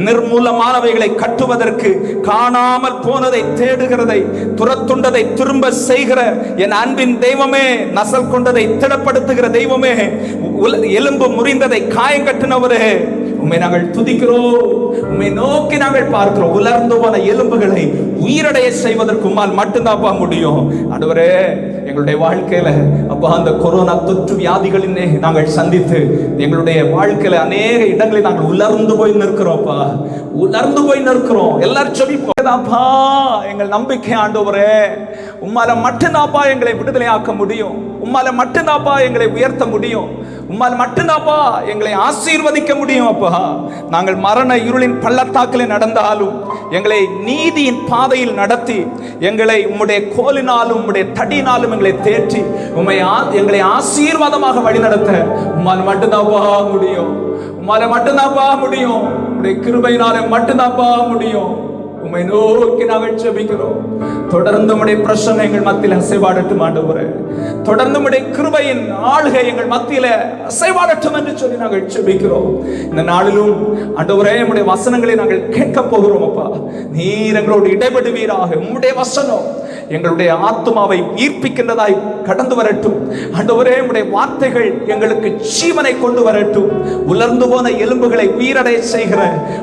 [SPEAKER 1] நிர்மூலமானவைகளை கட்டுவதற்கு, காணாமல் போனதை தேடுகிறதை, துரத்துண்டதை திரும்ப செய்கிற என் அன்பின் தெய்வமே, நசல் கொண்டதை திடப்படுத்துகிற தெய்வமே, எலும்பு முறிந்ததை காயங்கட்டினவரே, உம்மை நாங்கள் துதிக்கிறோம், உம்மை நோக்கி நாங்கள் பார்க்கிறோம். உலர்ந்து போன எலும்புகளை உயிரடைய செய்வதற்கு உம்மால் மட்டும்தான்ப்பா முடியும் ஆண்டவரே. எங்களுடைய வாழ்க்கையில அப்பா அந்த கொரோனா தொற்று வியாதிகளின் நாங்கள் சந்தித்து எங்களுடைய வாழ்க்கையில அநேக இடங்களில் நாங்கள் உலர்ந்து போய் நிற்கிறோம்ப்பா, உலர்ந்து போய் நிற்கிறோம். எல்லாரும் செபிப்போம்ப்பா. எங்கள் நம்பிக்கை ஆண்டவரே உம்மால மட்டும்தான்ப்பா எங்களை விடுதலை ஆக்க முடியும், உம்மால மட்டும்தான்ப்பா எங்களை உயர்த்த முடியும், உம்மால் மட்டும்தான்ப்பா எங்களை ஆசீர்வதிக்க முடியும் அப்பா. நாங்கள் மரண இருளின் பள்ளத்தாக்கில் நடந்தாலும் எங்களை நீதியின் பாதையில் நடத்தி, எங்களை உம்முடைய கோலினாலும் உம்முடைய தடியினாலும் எங்களை தேற்றி எங்களை ஆசீர்வாதமாக வழிநடத்த உம்மால் மட்டும்தான்ப்பா முடியும், உம்மால மட்டும்தான்ப்பா முடியும், உம்முடைய கிருபையினாலே மட்டும்தான்ப்பா முடியும். உம்மை நோக்கி நாங்கள் ஜெபிக்கிறோம். தொடர்ந்து உம்முடைய பிரசன்னம் எங்கள் மத்தியில் அசைவாடட்டும் ஆண்டவரே. தொடர்ந்து உம்முடைய கிருபையின் ஆளுகை எங்கள் மத்தியில் அசைவாடட்டும் என்று சொல்லி நாங்கள் ஜெபிக்கிறோம். இந்த நாளிலும் ஆண்டவரே உம்முடைய வசனங்களை நாங்கள் கேட்க போகிறோம் அப்பா. நீர் எங்களோடு இடைபடுவீராக. உம்முடைய வசனம் எங்களுடைய ஆத்மாவை ஈர்ப்பிக்கின்றதாய் கடந்து வரட்டும் ஆண்டவரே. உம்முடைய வார்த்தைகள் எங்களுக்கு ஜீவனை கொண்டு வரட்டும். உலர்ந்து போன எலும்புகளை உயிரடைய செய்கிற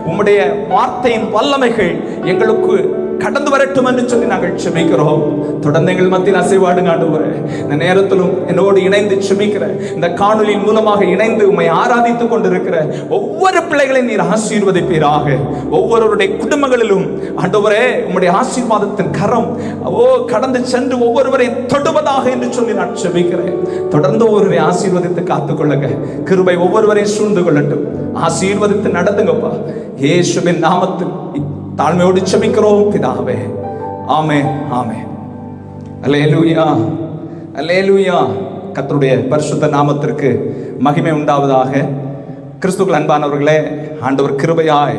[SPEAKER 1] உம்முடைய வார்த்தையின் வல்லமைகள் எங்களுக்கு கடந்து வரட்டும் என்று சொல்லி நாங்கள் செபிக்கிறோம். தொடர்ந்து எங்கள் மத்தியில் அசைவாடுங்க ஆண்டவரே. இந்த நேரத்திலும் என்னோடு இணைந்து செபிக்கிற, இந்த காணொலியின் மூலமாக இணைந்து உம்மை ஆராதித்துக் கொண்டிருக்கிற ஒவ்வொரு பிள்ளைகளையும் நீர் ஆசீர்வதிப்பீராக. ஒவ்வொருவருடைய குடும்பங்களிலும் ஆண்டவரே உம்முடைய ஆசீர்வாதத்தின் கரம் கடந்து சென்று ஒவ்வொருவரையும் தொடுவதாக என்று சொல்லி நான் செபிக்கிறேன். தொடர்ந்து ஒவ்வொருவரை ஆசீர்வதித்து காத்துக்கொள்ளுங்க. கிருபை ஒவ்வொருவரையும் சூழ்ந்து கொள்ளட்டும். ஆசீர்வதித்து நடத்துங்கப்பா. இயேசுவின் நாமத்தில் தாழ்மையோடு செபிக்கிறோம் பிதாவே. ஆமென், ஆமென். அல்லேலூயா, அல்லேலூயா. கர்த்தருடைய பரிசுத்த நாமத்திற்கு மகிமை உண்டாவதாக. கிறிஸ்துவுக்குள் அன்பானவர்களே, ஆண்டவர் கிருபையாய்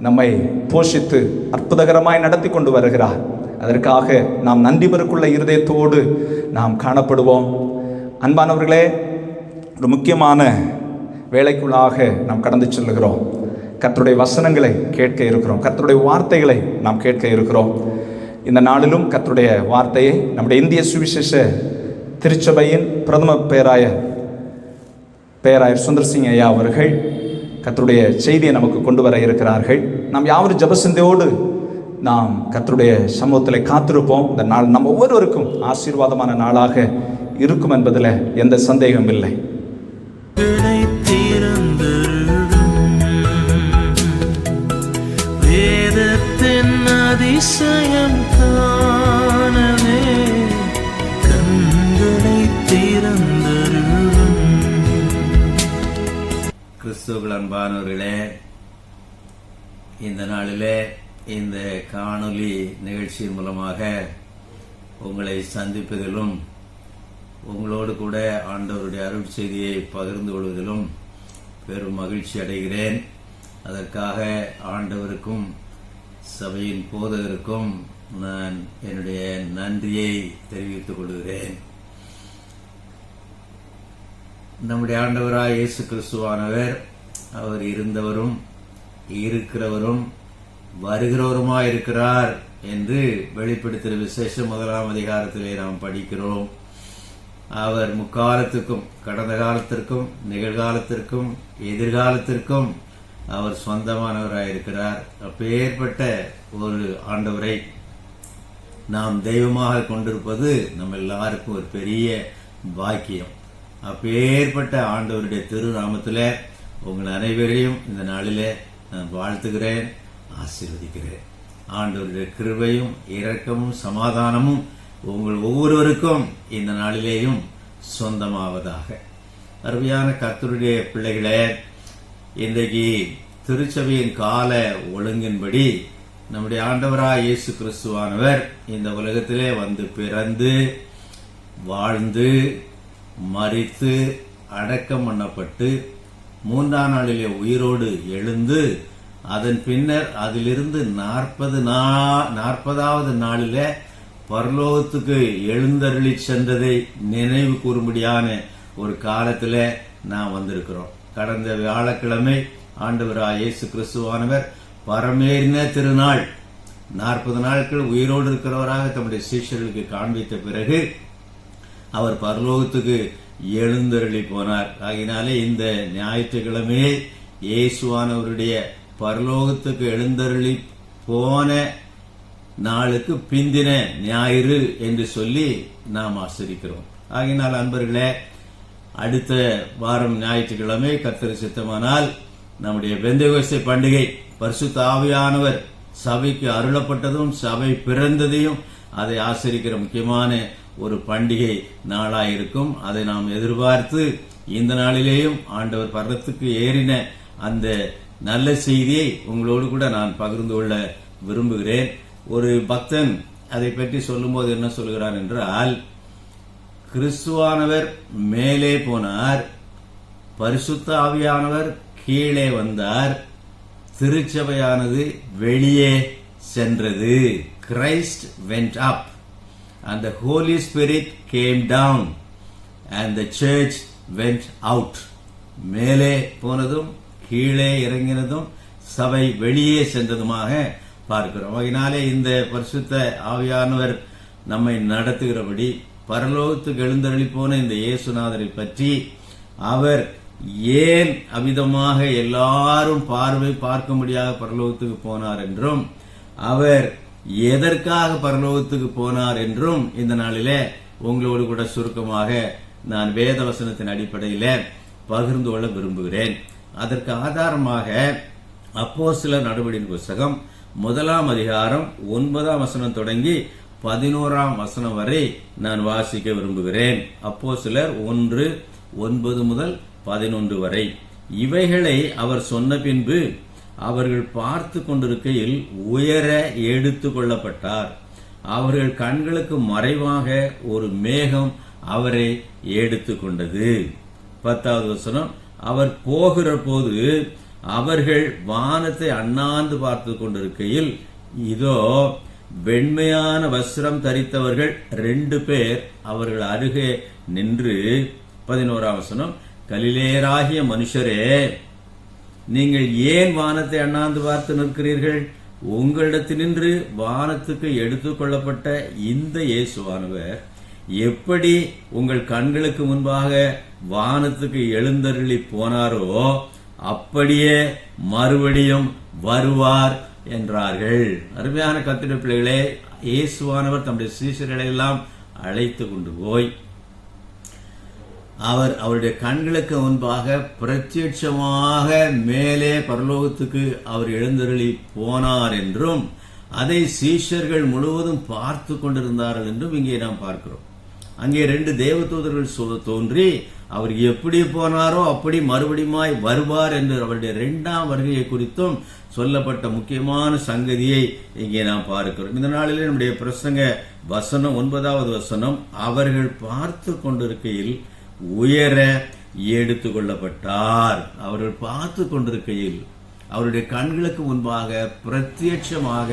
[SPEAKER 1] நம்மை போஷித்து அற்புதகரமாய் நடத்தி கொண்டு வருகிறார். அதற்காக நாம் நன்றி பெருக்குள்ள இருதயத்தோடு நாம் காணப்படுவோம். அன்பானவர்களே, ஒரு முக்கியமான வேலைக்குள்ளாக நாம் கடந்து செல்லுகிறோம். கர்த்தருடைய வசனங்களை கேட்க இருக்கிறோம், கர்த்தருடைய வார்த்தைகளை நாம் கேட்க இருக்கிறோம். இந்த நாளிலும் கர்த்தருடைய வார்த்தையை நம்முடைய இந்திய சுவிசேஷ திருச்சபையின் பிரதம பேராயர் சுந்தர் சிங் ஐயா அவர்கள் கர்த்தருடைய செய்தியை நமக்கு கொண்டு வர இருக்கிறார்கள். நாம் யாவரும் ஜெபசிந்தையோடு நாம் கர்த்தருடைய சமூகத்தில் காத்திருப்போம். இந்த நாள் நம்ம ஒவ்வொருவருக்கும் ஆசீர்வாதமான நாளாக இருக்கும் என்பதில் எந்த சந்தேகம் இல்லை.
[SPEAKER 2] அதிசயம் காணவே கண்களை திறந்தருளும். கிறிஸ்துவுக்குள் அன்பானவர்களே, இந்த நாளிலே இந்த காணொளி நிகழ்ச்சியின் மூலமாக உங்களை சந்திப்பதிலும் உங்களோடு கூட ஆண்டவருடைய அருள் செய்தியை பகிர்ந்து கொள்வதிலும் பெரும் மகிழ்ச்சி அடைகிறேன். அதற்காக ஆண்டவருக்கும் சபையின் போதகருக்கும் நான் என்னுடைய நன்றியை தெரிவித்துக் கொள்கிறேன். நம்முடைய ஆண்டவராய் இயேசு கிறிஸ்துவானவர் அவர் இருந்தவரும் இருக்கிறவரும் வருகிறவருமாயிருக்கிறார் என்று வெளிப்படுத்தின விசேஷம் 1ஆம் அதிகாரத்திலே நாம் படிக்கிறோம். அவர் முக்காலத்துக்கும், கடந்த காலத்திற்கும், நிகழ்காலத்திற்கும், எதிர்காலத்திற்கும் அவர் சொந்தமானவராயிருக்கிறார். அப்பேற்பட்ட ஒரு ஆண்டவரை நாம் தெய்வமாக கொண்டிருப்பது நம்ம எல்லாருக்கும் ஒரு பெரிய பாக்கியம். அப்பேற்பட்ட ஆண்டவருடைய திருநாமத்தில் உங்கள் அனைவரையும் இந்த நாளிலே நான் வாழ்த்துகிறேன், ஆசீர்வதிக்கிறேன். ஆண்டவருடைய கிருபையும் இரக்கமும் சமாதானமும் உங்கள் ஒவ்வொருவருக்கும் இந்த நாளிலேயும் சொந்தமாவதாக. அருமையான கர்த்தருடைய பிள்ளைகளே, இன்றைக்கு திருச்சபையின் கால ஒழுங்கின்படி நம்முடைய ஆண்டவராய் இயேசு கிறிஸ்துவானவர் இந்த உலகத்திலே வந்து பிறந்து வாழ்ந்து மரித்து அடக்கம் பண்ணப்பட்டு 3ஆம் நாளிலே உயிரோடு எழுந்து அதன் பின்னர் அதிலிருந்து 40வது நாளிலே பரலோகத்துக்கு எழுந்தருளி சென்றதை நினைவு கூறும்படியான ஒரு காலத்திலே நாம் வந்திருக்கிறோம். கடந்த வியாழக்கிழமை ஆண்டவராய் இயேசு கிறிஸ்துவானவர் பரமேறின திருநாள். 40 நாட்கள் உயிரோடு இருக்கிறவராக தம்முடைய சீஷர்களுக்கு காண்பித்த பிறகு அவர் பரலோகத்துக்கு எழுந்தருளி போனார். ஆகினாலே இந்த ஞாயிற்றுக்கிழமையே இயேசுவானவருடைய பரலோகத்துக்கு எழுந்தருளி போன நாளுக்கு பிந்தின ஞாயிறு என்று சொல்லி நாம் ஆசரிக்கிறோம். ஆகினால் அன்பர்களே, அடுத்த வாரம் ஞாயிற்றுக்கிழமை கர்த்தர் சித்தமானால் நம்முடைய பெந்தெகோஸ்தே பண்டிகை, பரிசுத்த ஆவியானவர் சபைக்கு அருளப்பட்டதும் சபை பிறந்ததையும் அதை ஆசரிக்கிற முக்கியமான ஒரு பண்டிகை நாளாயிருக்கும். அதை நாம் எதிர்பார்த்து இந்த நாளிலேயும் ஆண்டவர் பரலோகத்துக்கு ஏறின அந்த நல்ல செய்தியை உங்களோடு கூட நான் பகிர்ந்து கொள்ள விரும்புகிறேன். ஒரு பக்தன் அதை பற்றி சொல்லும்போது என்ன சொல்கிறார் என்றால், கிறிஸ்துவானவர் மேலே போனார், பரிசுத்த ஆவியானவர் கீழே வந்தார், திருச்சபையானது வெளியே சென்றது. Christ went up and the Holy Spirit came down and the church went out. மேலே போனதும் கீழே இறங்கினதும் சபை வெளியே சென்றதுமாக பார்க்கிறோம். அதனாலே இந்த பரிசுத்த ஆவியானவர் நம்மை நடத்துகிறபடி பரலோகத்துக்கு எழுந்தருளி போன இந்த இயேசுநாதரை பற்றி அவர் ஏன் அமிதமாக எல்லாரும் பார்க்க முடியாத பரலோகத்துக்கு போனார் என்றும் அவர் எதற்காக பரலோகத்துக்கு போனார் என்றும் இந்த நாளிலே உங்களோடு கூட சுருக்கமாக நான் வேத வசனத்தின் அடிப்படையில் பகிர்ந்து கொள்ள விரும்புகிறேன். அதற்கு ஆதாரமாக அப்போஸ்தலர் நடவடிக்கையின் புத்தகம் 1ஆம் அதிகாரம் 9ஆம் வசனம் தொடங்கி 11ஆம் வசனம் வரை நான் வாசிக்க விரும்புகிறேன். அப்போஸ்தலர் 1:9 முதல் 11 வரை. இவைகளை அவர் சொன்ன பின்பு அவர்கள் பார்த்து கொண்டிருக்கையில் உயர எடுத்து கொள்ளப்பட்டார். அவர்கள் கண்களுக்கு மறைவாக ஒரு மேகம் அவரை எடுத்து கொண்டது. 10வது வசனம், அவர் போகிற போது அவர்கள் வானத்தை அண்ணாந்து பார்த்து கொண்டிருக்கையில் இதோ வெண்மையான வஸ்திரம் தரித்தவர்கள் 2 பேர் அவர்கள் அருகே நின்று, 11ஆம் வசனம், கலிலேயராகிய மனுஷரே, நீங்கள் ஏன் வானத்தை அண்ணாந்து பார்த்து நிற்கிறீர்கள்? உங்களிடத்தினின்று வானத்துக்கு எடுத்துக் கொள்ளப்பட்ட இந்த இயேசுவானவர் எப்படி உங்கள் கண்களுக்கு முன்பாக வானத்துக்கு எழுந்தருளி போனாரோ அப்படியே மறுபடியும் வருவார் என்றார்கள். அருமையான கர்த்தருடைய பிள்ளைகளே, இயேசுவானவர் தம்முடைய சீஷர்களை எல்லாம் அழைத்து கொண்டு போய் அவருடைய கண்களுக்கு முன்பாக பிரத்யட்சமாக மேலே பரலோகத்துக்கு அவர் எழுந்தருளி போனார் என்றும் அதை சீஷர்கள் முழுவதும் பார்த்து கொண்டிருந்தார்கள் என்றும் இங்கே நாம் பார்க்கிறோம். அங்கே 2 தேவதூதர்கள் தோன்றி அவர் எப்படி போனாரோ அப்படி மறுபடியுமாய் வருவார் என்று அவருடைய 2ஆம் வருகையை குறித்தும் சொல்லப்பட்ட முக்கியமான சங்கதியை இங்கே நாம் பார்க்கிறோம். இந்த நாளிலே நம்முடைய பிரசங்க வசனம் 9வது வசனம், அவர்கள் பார்த்து கொண்டிருக்கையில் உயர எடுத்து கொள்ளப்பட்டார். அவர்கள் பார்த்து கொண்டிருக்கையில் அவருடைய கண்களுக்கு முன்பாக பிரத்யட்சமாக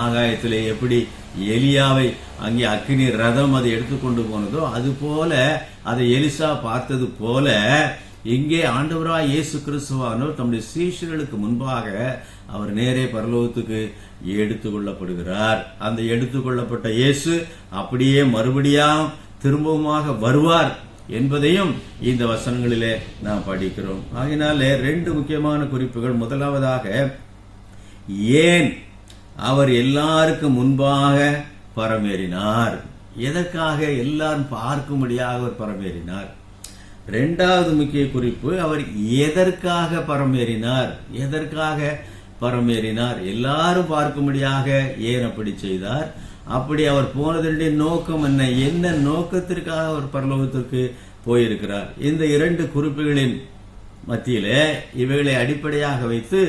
[SPEAKER 2] ஆகாயத்திலே எப்படி எலியாவை அங்கே அக்கினி ரதம் அதை எடுத்துக்கொண்டு போனதோ அது போல அதை எலிசா பார்த்தது போல இங்கே ஆண்டவராய் இயேசு கிறிஸ்துவானவர் தம்முடைய சீஷர்களுக்கு முன்பாக அவர் நேரே பரலோகத்துக்கு எடுத்துக்கொள்ளப்படுகிறார். அந்த எடுத்துக்கொள்ளப்பட்ட இயேசு அப்படியே மறுபடியும் திரும்பவுமாக வருவார் என்பதையும் இந்த வசனங்களிலே நாம் படிக்கிறோம். ஆகினாலே 2 முக்கியமான குறிப்புகள். முதலாவதாக, ஏன் அவர் எல்லாருக்கும் முன்பாக பரமேறினார்? எதற்காக எல்லாரும் பார்க்கும்படியாக அவர் பரமேறினார்? 2வது முக்கிய குறிப்பு, அவர் எதற்காக பரமேறினார்? எதற்காக பரமேறினார்? எல்லாரும் பார்க்கும்படியாக ஏன் அப்படி செய்தார்? அப்படி அவர் போனதனுடைய நோக்கம் என்ன? என்ன நோக்கத்திற்காக அவர் பரலோகத்திற்கு போயிருக்கிறார்? இந்த 2 குறிப்புகளின் மத்தியிலே இவைகளை அடிப்படையாக வைத்து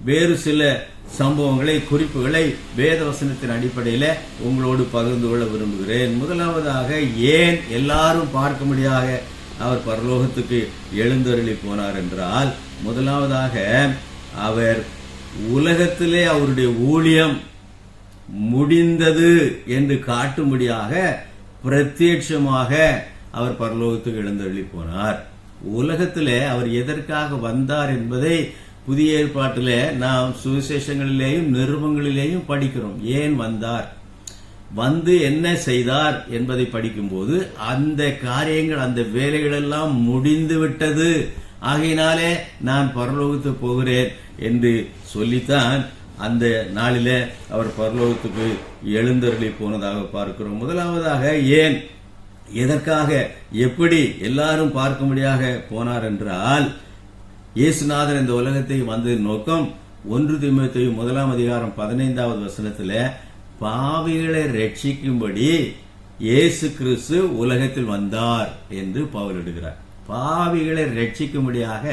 [SPEAKER 2] வேறு சில சம்பவங்களை, குறிப்புகளை வேதவசனத்தின் அடிப்படையில் உங்களோடு பகிர்ந்து கொள்ள விரும்புகிறேன். முதலாவதாக, ஏன் எல்லாரும் பார்க்கும்படியாக அவர் பரலோகத்துக்கு எழுந்தருளி போனார் என்றால், முதலாவதாக அவர் உலகத்திலே அவருடைய ஊழியம் முடிந்தது என்று காட்டும்படியாக பிரத்யட்சமாக அவர் பரலோகத்துக்கு எழுந்தருளி போனார். உலகத்திலே அவர் எதற்காக வந்தார் என்பதை புதிய ஏற்பாட்டிலே நாம் சுவிசேஷங்களிலேயும் நிருபங்களிலேயும் படிக்கிறோம். ஏன் வந்தார், வந்து என்ன செய்தார் என்பதை படிக்கும்போது அந்த காரியங்கள், அந்த வேலைகள் எல்லாம் முடிந்து விட்டது, ஆகையினாலே நான் பரலோகத்துக்கு போகிறேன் என்று சொல்லித்தான் அந்த நாளிலே அவர் பரலோகத்துக்கு எழுந்தருளி போனதாக பார்க்கிறோம். முதலாவதாக, ஏன், எதற்காக, எப்படி எல்லாரும் பார்க்கும்படியாக போனார் என்றால், இயேசுநாதர் இந்த உலகத்தை வந்ததின் நோக்கம் 1 தீமோத்தேயு 1ஆம் அதிகாரம் 15வது வசனத்தில் பாவிகளை ரட்சிக்கும்படி இயேசு கிறிஸ்து உலகத்தில் வந்தார் என்று பவுல் எழுதுகிறார். பாவிகளை ரட்சிக்கும்படியாக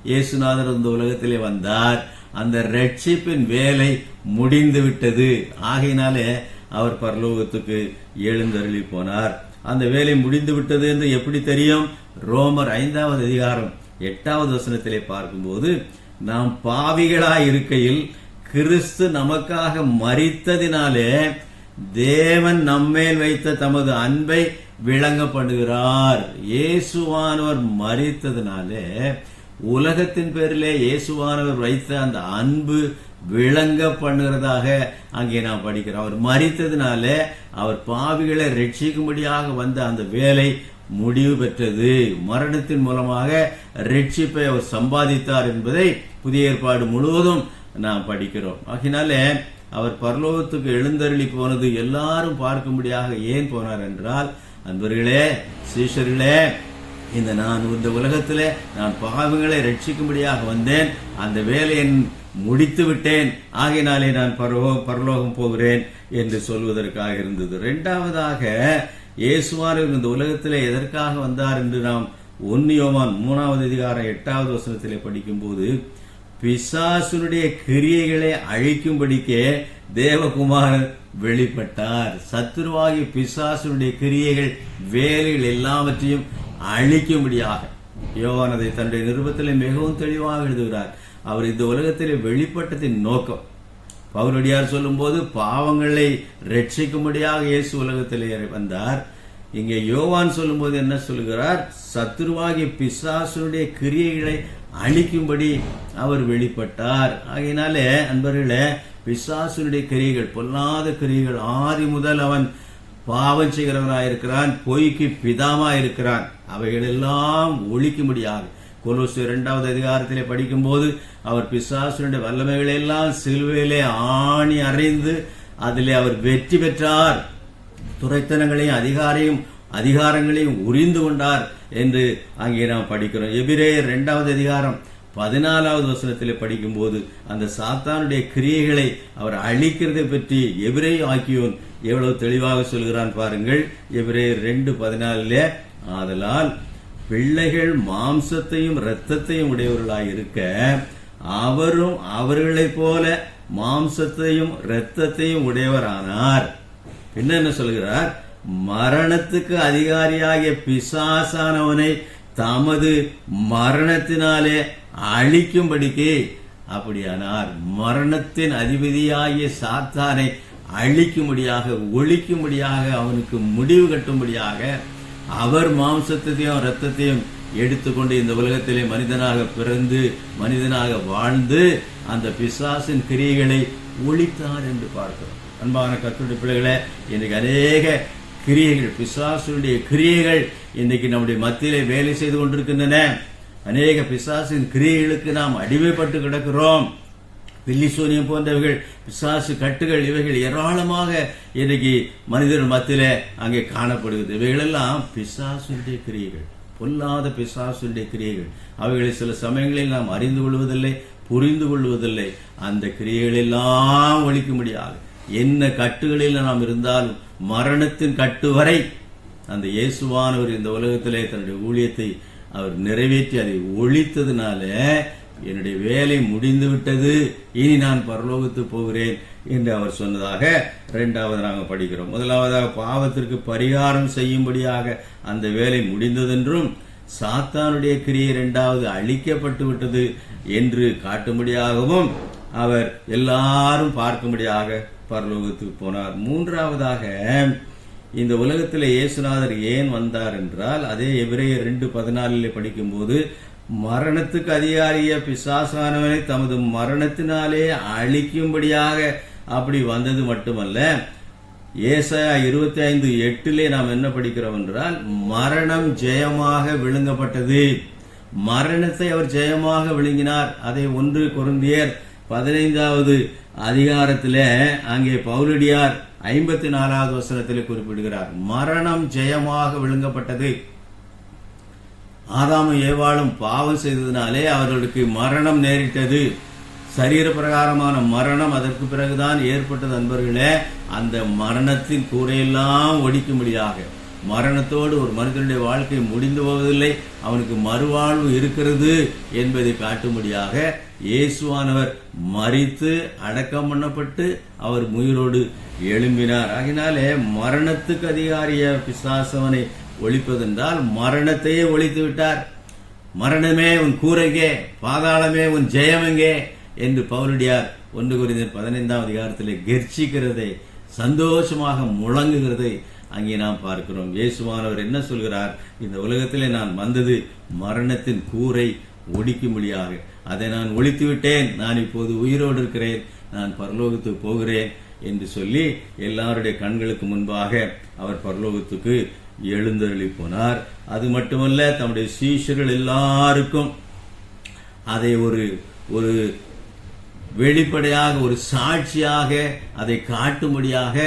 [SPEAKER 2] இயேசுநாதர் இந்த உலகத்திலே வந்தார். அந்த ரட்சிப்பின் வேலை முடிந்து விட்டது, ஆகையினாலே அவர் பரலோகத்துக்கு எழுந்தருளி போனார். அந்த வேலை முடிந்து விட்டது என்று எப்படி தெரியும்? ரோமர் 5வது அதிகாரம் 8வது வசனத்திலே பார்க்கும்போது, நாம் பாவிகளாய் இருக்கையில் கிறிஸ்து நமக்காக மரித்ததினாலே தேவன் நம்மேல் வைத்த தமது அன்பை விளங்க பண்ணுகிறார். இயேசுவானவர் மரித்ததினாலே உலகத்தின் பேரிலே இயேசுவானவர் வைத்த அந்த அன்பு விளங்க பண்ணுகிறதாக அங்கே நாம் படிக்கிறோம். அவர் மரித்ததினால அவர் பாவிகளை ரட்சிக்கும்படியாக வந்த அந்த வேலை முடிவு பெற்றது. மரணத்தின் மூலமாக ரட்சிப்பை அவர் சம்பாதித்தார் என்பதை புதிய ஏற்பாடு முழுவதும் நாம் படிக்கிறோம். ஆகினாலே அவர் பரலோகத்துக்கு எழுந்தருளி போனது எல்லாரும் பார்க்கும்படியாக ஏன் போனார் என்றால், அன்பர்களே, சீஷர்களே, இந்த உலகத்திலே நான் பாவங்களை ரட்சிக்கும்படியாக வந்தேன், அந்த வேலையை முடித்து விட்டேன், ஆகையினாலே நான் பரலோகம் போகிறேன் என்று சொல்வதற்காக இருந்தது. 2வதாக, இயேசுவானவர் இந்த உலகத்திலே எதற்காக வந்தார் என்று நாம் 1 யோவான் 3வது அதிகாரம் 8வது வசனத்திலே படிக்கும்போது, பிசாசுடைய கிரியைகளை அழிக்கும்படிக்கே தேவகுமாரன் வெளிப்பட்டார். சத்துருவாகி பிசாசுடைய கிரியைகள், வேலைகள் எல்லாவற்றையும் அழிக்கும்படியாக. யோவான் அதை தன்னுடைய நிருபத்திலே மிகவும் தெளிவாக எழுதுகிறார். அவர் இந்த உலகத்திலே வெளிப்பட்டதின் நோக்கம், பவுலடியார் சொல்லும் போது பாவங்களை ரட்சிக்கும்படியாக இயேசு உலகத்திலே வந்தார். இங்கே யோவான் சொல்லும் போது என்ன சொல்கிறார்? சத்துருவாகிய பிசாசுடைய கிரியைகளை அழிக்கும்படி அவர் வெளிப்பட்டார். ஆகையினாலே அன்பர்களே, பிசாசுடைய கிரியைகள், பொல்லாத கிரியைகள், ஆதி முதல் அவன் பாவம் செய்கிறவனாயிருக்கிறான், பொய்க்கு பிதாமாயிருக்கிறான். அவைகளெல்லாம் ஒழிக்கும்படியாக கொலோசியர் 2வது அதிகாரத்திலே படிக்கும்போது அவர் பிசாசுடைய வல்லமைகளை எல்லாம் சிலுவையிலே ஆணி அறைந்து அதிலே அவர் வெற்றி பெற்றார், துரைத்தனங்களையும் அதிகாரங்களையும் உரிந்து கொண்டார் என்று அங்கே நாம் படிக்கிறோம். எபிரேயர் 2வது அதிகாரம் 14வது வசனத்திலே படிக்கும்போது அந்த சாத்தானுடைய கிரியைகளை அவர் அழிக்கிறதை பற்றி எபிரேய ஆக்கியோன் எவ்வளவு தெளிவாக சொல்கிறான் பாருங்கள். எபிரேயர் 2:14, ஆதலால் பிள்ளைகள் மாம்சத்தையும் இரத்தத்தையும் உடையவர்களாய் இருக்க அவரும் அவர்களைப் போல மாம்சத்தையும் இரத்தத்தையும் உடையவரானார். என்ன சொல்கிறார்? மரணத்துக்கு அதிகாரியாகிய பிசாசானவனை தமது மரணத்தினாலே அழிக்கும்படிக்கு அப்படியானார். மரணத்தின் அதிபதியாகிய சாத்தானை அழிக்கும்படியாக, ஒழிக்கும்படியாக, அவனுக்கு முடிவு கட்டும்படியாக அவர் மாம்சத்தையும் இரத்தத்தையும் எடுத்துக்கொண்டு இந்த உலகத்திலே மனிதனாக பிறந்து மனிதனாக வாழ்ந்து அந்த பிசாசின் கிரியைகளை ஒழித்தார் என்று பார்க்கிறோம். அன்பான கர்த்தருடைய பிள்ளைகளே, இன்றைக்கு அநேக கிரியைகள், பிசாசுடைய கிரியைகள் இன்றைக்கு நம்முடைய மத்தியிலே வேலை செய்து கொண்டிருக்கின்றன. அநேக பிசாசின் கிரியைகளுக்கு நாம் அடிமைப்பட்டு கிடக்கிறோம். பில்லி சூனியம் போன்றவைகள், பிசாசு கட்டுகள், இவைகள் ஏராளமாக இன்றைக்கு மனிதர்கள் மத்தியிலே அங்கே காணப்படுகிறது. இவைகளெல்லாம் பிசாசுடைய கிரியைகள், பொல்லாத பிசாசுடைய கிரியைகள். அவைகளை சில சமயங்களில் நாம் அறிந்து கொள்வதில்லை, புரிந்து கொள்வதில்லை. அந்த கிரியைகளெல்லாம் ஒழிக்கும்படியாக என்ன கட்டுகளில் நாம் இருந்தாலும் மரணத்தின் கட்டு வரை அந்த இயேசுவானவர் இந்த உலகத்திலே தன்னுடைய ஊழியத்தை அவர் நிறைவேற்றி அதை ஒழித்ததுனால என்னுடைய வேலை முடிந்து விட்டது, இனி நான் பரலோகத்துக்கு போகிறேன் என்று அவர் சொன்னதாக 2வது நாங்கள் படிக்கிறோம். முதலாவதாக பாவத்திற்கு பரிகாரம் செய்யும்படியாக அந்த வேலை முடிந்ததென்றும் சாத்தானுடைய கிரியை 2வது அழிக்கப்பட்டு விட்டது என்று காட்டும்படியாகவும் அவர் எல்லாரும் பார்க்கும்படியாக பரலோகத்துக்கு போனார். 3வதாக இந்த உலகத்தில் இயேசுநாதர் ஏன் வந்தார் என்றால், அதே எபிரேயர் 2:14 படிக்கும்போது மரணத்துக்கு அதிகாரிய பிசாசானவனை தமது மரணத்தினாலே அழிக்கும்படியாக அப்படி வந்தது மட்டுமல்ல, ஏசாயா 25:8 நாம் என்ன படிக்கிறோம் என்றால், மரணம் ஜெயமாக விழுங்கப்பட்டது. மரணத்தை அவர் ஜெயமாக விழுங்கினார். அதை 1 கொரிந்தியர் 15வது அதிகாரத்தில் அங்கே பவுலடியார் 54வது வசனத்தில் குறிப்பிடுகிறார். மரணம் ஜெயமாக விழுங்கப்பட்டது. ஆதாமும் ஏவாளும் பாவம் செய்ததினாலே அவர்களுக்கு மரணம் நேரிட்டது. சரீர பிரகாரமான மரணம் அதற்கு பிறகுதான் ஏற்பட்டது. அன்பர்களே, அந்த மரணத்தின் கூரையெல்லாம் ஒடிக்கும்படியாக, மரணத்தோடு ஒரு மனிதனுடைய வாழ்க்கை முடிந்து போவதில்லை, அவனுக்கு மறுவாழ்வு இருக்கிறது என்பதை காட்டும்படியாக இயேசுவானவர் மரித்து அடக்கம் பண்ணப்பட்டு அவர் உயிரோடு எழும்பினார். ஆகினாலே மரணத்துக்கு அதிகாரிய பிசாசவனை ஒழிப்பதென்றால் மரணத்தையே ஒழித்து விட்டார். மரணமே உன் கூரைங்கே, பாதாளமே உன் ஜெயமெங்கே என்று பவுலடியார் 1 கொரிந்தியர் 15வது அதிகாரத்திலே கெர்ச்சிக்கிறதை, சந்தோஷமாக முழங்குகிறதை அங்கே நாம் பார்க்கிறோம். இயேசுவானவர் என்ன சொல்கிறார்? இந்த உலகத்திலே நான் வந்தது மரணத்தின் கூரை ஒடிக்கும்படியாக, அதை நான் ஒழித்து விட்டேன், நான் இப்போது உயிரோடு இருக்கிறேன், நான் பரலோகத்துக்கு போகிறேன் என்று சொல்லி எல்லாருடைய கண்களுக்கு முன்பாக அவர் பரலோகத்துக்கு எழுந்தருளி போனார். அது மட்டுமல்ல, தம்முடைய சீஷர்கள் எல்லாருக்கும் அதை ஒரு வெளிப்படையாக, ஒரு சாட்சியாக அதை காட்டும்படியாக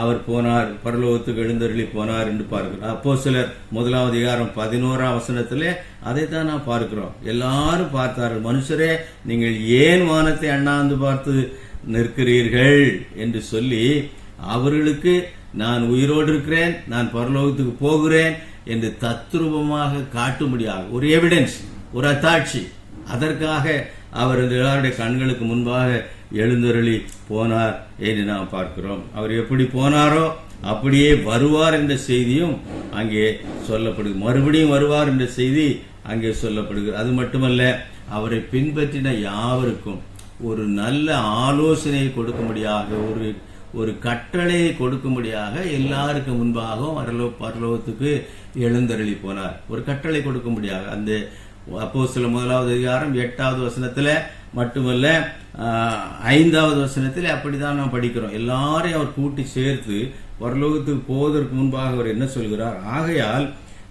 [SPEAKER 2] அவர் போனார், பரலோகத்துக்கு எழுந்தருளி போனார் என்று பார்க்கிறோம். அப்போஸ்தலர் 1வது அதிகாரம் 11ஆம் வசனத்திலே அதைத்தான் நாம் பார்க்கிறோம். எல்லாரும் பார்த்தார்கள். மனுஷரே, நீங்கள் ஏன் வானத்தை அண்ணாந்து பார்த்து நிற்கிறீர்கள் என்று சொல்லி அவர்களுக்கு நான் உயிரோடு இருக்கிறேன், நான் பரலோகத்துக்கு போகிறேன் என்று தத்ரூபமாக காட்டும்படியாக ஒரு எவிடன்ஸ், ஒரு அத்தாட்சி, அதற்காக அவர் எல்லாருடைய கண்களுக்கு முன்பாக எழுந்தருளி போனார் என்று நாம் பார்க்கிறோம். அவர் எப்படி போனாரோ அப்படியே வருவார் என்ற செய்தியும் அங்கே சொல்லப்படுது. மறுபடியும் வருவார் என்ற செய்தி அங்கே சொல்லப்படுகிறது. அது மட்டுமல்ல, அவரை பின்பற்றின யாவருக்கும் ஒரு நல்ல ஆலோசனையை கொடுக்கும்படியாக, ஒரு கட்டளையை கொடுக்கும்படியாக எல்லாருக்கும் முன்பாகவும் பரலோகத்துக்கு எழுந்தருளி போனார். ஒரு கட்டளை கொடுக்கும்படியாக, அந்த அப்போஸ்தலர் 1வது அதிகாரம் 8வது வசனத்துல மட்டுமல்ல 5வது வசனத்தில் அப்படிதான் நாம் படிக்கிறோம். எல்லாரையும் அவர் கூட்டி சேர்த்து பரலோகத்துக்கு போவதற்கு முன்பாக அவர் என்ன சொல்கிறார்? ஆகையால்